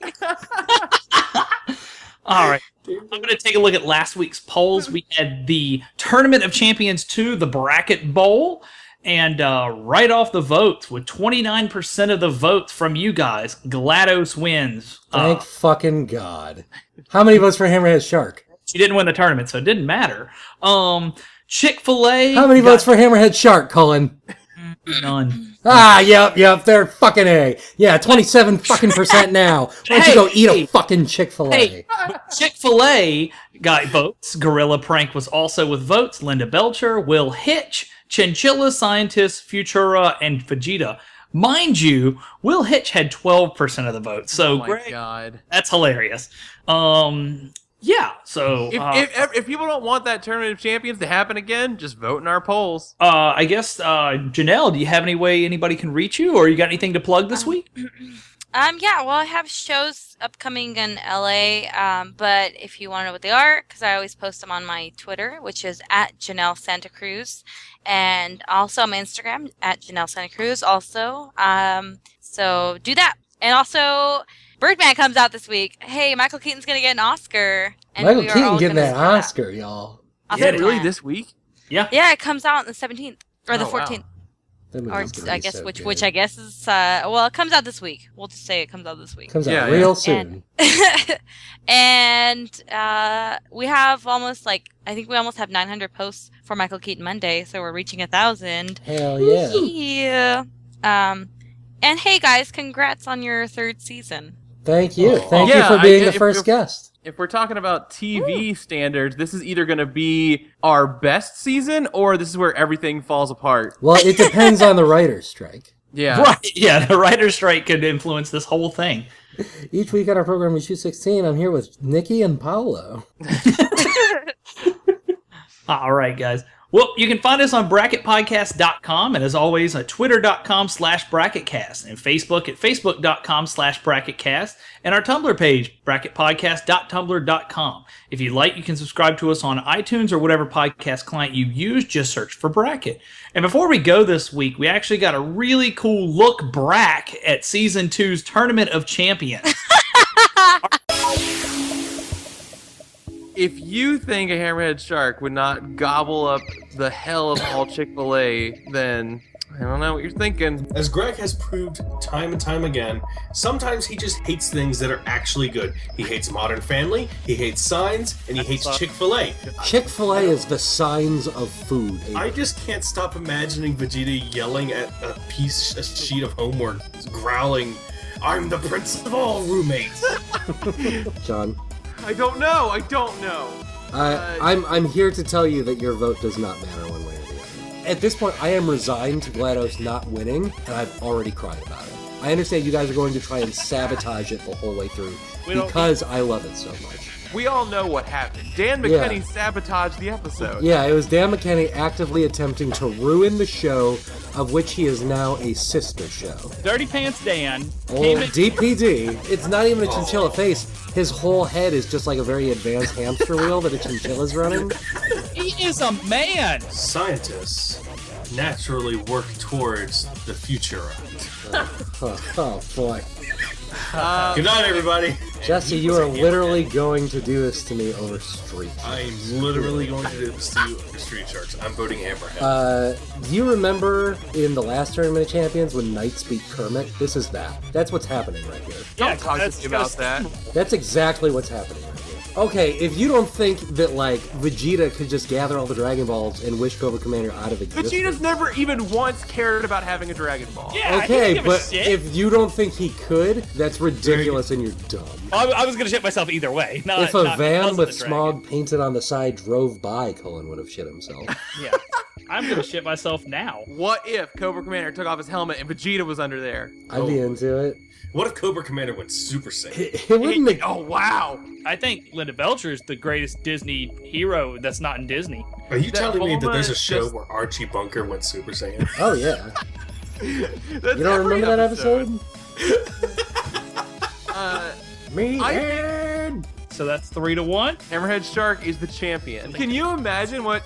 Speaker 3: all right. I'm going to take a look at last week's polls. We had the Tournament of Champions 2, the Bracket Bowl, and right off the votes, with 29% of the votes from you guys, GLaDOS wins.
Speaker 1: thank fucking God. How many votes for Hammerhead Shark?
Speaker 3: She didn't win the tournament, so it didn't matter. Chick-fil-A.
Speaker 1: How many votes for Hammerhead Shark, Cullen?
Speaker 3: None.
Speaker 1: Ah, yep, they're fucking A. Yeah, 27 fucking % now. Why don't you go eat a fucking Chick-fil-A?
Speaker 3: Hey, Chick-fil-A got votes. Gorilla Prank was also with votes. Linda Belcher, Will Hitch, Chinchilla Scientist, Futura, and Vegeta. Mind you, Will Hitch had 12% of the votes. So,
Speaker 2: Oh my
Speaker 3: Greg,
Speaker 2: god.
Speaker 3: that's hilarious. Yeah, so
Speaker 2: If people don't want that Tournament of Champions to happen again, just vote in our polls.
Speaker 3: I guess Janelle, do you have any way anybody can reach you, or you got anything to plug this week?
Speaker 4: Yeah, well, I have shows upcoming in LA, but if you want to know what they are, because I always post them on my Twitter, which is at Janel SantaCruz, and also on my Instagram at Janel SantaCruz also. So do that. And also, Birdman comes out this week. Hey, Michael Keaton's going to get an Oscar. And
Speaker 1: Michael
Speaker 4: we are
Speaker 1: Keaton
Speaker 4: all
Speaker 1: getting
Speaker 4: gonna
Speaker 1: that
Speaker 4: see that.
Speaker 1: Oscar, y'all.
Speaker 2: Yeah,
Speaker 4: Oscar
Speaker 2: really
Speaker 4: plan.
Speaker 2: this week?
Speaker 3: Yeah.
Speaker 4: Yeah, it comes out on the 17th. Or the
Speaker 2: Oh, wow.
Speaker 4: 14th.
Speaker 1: That
Speaker 4: Or
Speaker 1: movie's gonna
Speaker 4: I
Speaker 1: be
Speaker 4: guess
Speaker 1: so
Speaker 4: which
Speaker 1: good.
Speaker 4: I guess is well, it comes out this week. We'll just say it comes out this week.
Speaker 1: Comes out
Speaker 2: Yeah,
Speaker 1: real
Speaker 2: yeah.
Speaker 1: soon.
Speaker 4: And we have almost I think we almost have 900 posts for Michael Keaton Monday, so we're reaching 1,000.
Speaker 1: Hell yeah.
Speaker 4: Yeah. And hey guys, congrats on your 3rd season.
Speaker 1: Thank you.
Speaker 5: Oh.
Speaker 1: Thank you
Speaker 2: Yeah,
Speaker 1: for being the
Speaker 2: if-
Speaker 1: first guest.
Speaker 2: If we're talking about TV standards, this is either going to be our best season or this is where everything falls apart.
Speaker 1: Well, it depends on the writer's strike.
Speaker 2: Yeah.
Speaker 3: Right. Yeah, the writer's strike could influence this whole thing.
Speaker 1: Each week on our program, we shoot 16. I'm here with Nikki and Paolo.
Speaker 3: All right, guys. Well, you can find us on bracketpodcast.com, and as always, at twitter.com/bracketcast, and Facebook at facebook.com/bracketcast, and our Tumblr page, bracketpodcast.tumblr.com. If you like, you can subscribe to us on iTunes or whatever podcast client you use. Just search for Bracket. And before we go this week, we actually got a really cool look back at Season 2's Tournament of Champions.
Speaker 2: If you think a hammerhead shark would not gobble up the hell of all Chick-fil-A, then I don't know what you're thinking.
Speaker 5: As Greg has proved time and time again, sometimes he just hates things that are actually good. He hates Modern Family, he hates Signs, and he hates Chick-fil-A.
Speaker 1: Chick-fil-A is the signs of food.
Speaker 5: I just can't stop imagining Vegeta yelling at a sheet of homework, growling, "I'm the prince of all roommates."
Speaker 1: John?
Speaker 2: I don't know.
Speaker 1: I'm here to tell you that your vote does not matter one way or the other. At this point, I am resigned to GLaDOS not winning, and I've already cried about it. I understand you guys are going to try and sabotage it the whole way through because I love it so much.
Speaker 2: We all know what happened. Dan McKinney sabotaged the episode.
Speaker 1: Yeah, it was Dan McKinney actively attempting to ruin the show, of which he is now a sister show.
Speaker 3: Dirty Pants Dan.
Speaker 1: Oh, DPD. It's not even a chinchilla face. His whole head is just like a very advanced hamster wheel that a chinchilla's running.
Speaker 3: He is a man!
Speaker 5: Scientists naturally work towards the future.
Speaker 1: Oh boy.
Speaker 5: Good night, everybody.
Speaker 1: Jesse, you are literally going to do this to me over Street Sharks.
Speaker 5: I'm literally going to do this to you over Street Sharks. I'm voting Hammerhead.
Speaker 1: Do you remember in the last Tournament of Champions when Knights beat Kermit? This is that. That's what's happening right here.
Speaker 2: Don't talk to me about that.
Speaker 1: That's exactly what's happening right here. Okay, if you don't think that, like, Vegeta could just gather all the Dragon Balls and wish Cobra Commander out of existence...
Speaker 2: Vegeta's never even once cared about having a Dragon Ball.
Speaker 3: Yeah,
Speaker 1: okay, but if you don't think he could, that's ridiculous and you're dumb.
Speaker 3: I was going to shit myself either way.
Speaker 1: If a van with smog painted on the side drove by, Cullen would have shit himself.
Speaker 3: Yeah. I'm going to shit myself now.
Speaker 2: What if Cobra Commander took off his helmet and Vegeta was under there?
Speaker 1: I'd be into it.
Speaker 5: What if Cobra Commander went Super Saiyan?
Speaker 1: It wouldn't make...
Speaker 2: Oh, wow.
Speaker 3: I think Linda Belcher is the greatest Disney hero that's not in Disney.
Speaker 5: Are you telling me that there's a show where Archie Bunker went Super Saiyan?
Speaker 1: Oh, yeah. You don't remember that episode? Man!
Speaker 3: So that's 3-1.
Speaker 2: Hammerhead Shark is the champion. Can you imagine what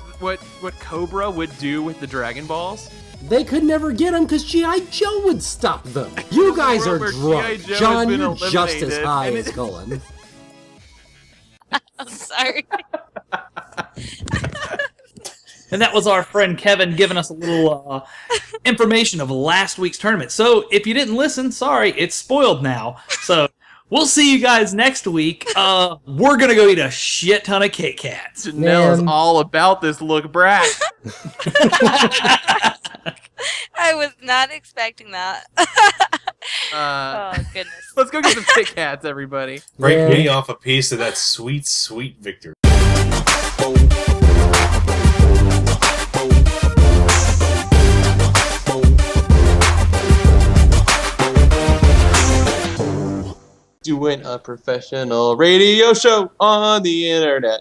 Speaker 2: Cobra would do with the Dragon Balls?
Speaker 1: They could never get him because G.I. Joe would stop them. You guys are drunk. John, you're just as high as Cullen.
Speaker 4: I'm sorry.
Speaker 3: And that was our friend Kevin giving us a little information of last week's tournament. So if you didn't listen, sorry, it's spoiled now. So we'll see you guys next week. We're going to go eat a shit ton of Kit Kats.
Speaker 2: Janelle is all about this look brat.
Speaker 4: I was not expecting that. Oh, goodness.
Speaker 2: Let's go get some Kit Kats, everybody.
Speaker 5: Break me off a piece of that sweet, sweet victory.
Speaker 2: Doing a professional radio show on the internet.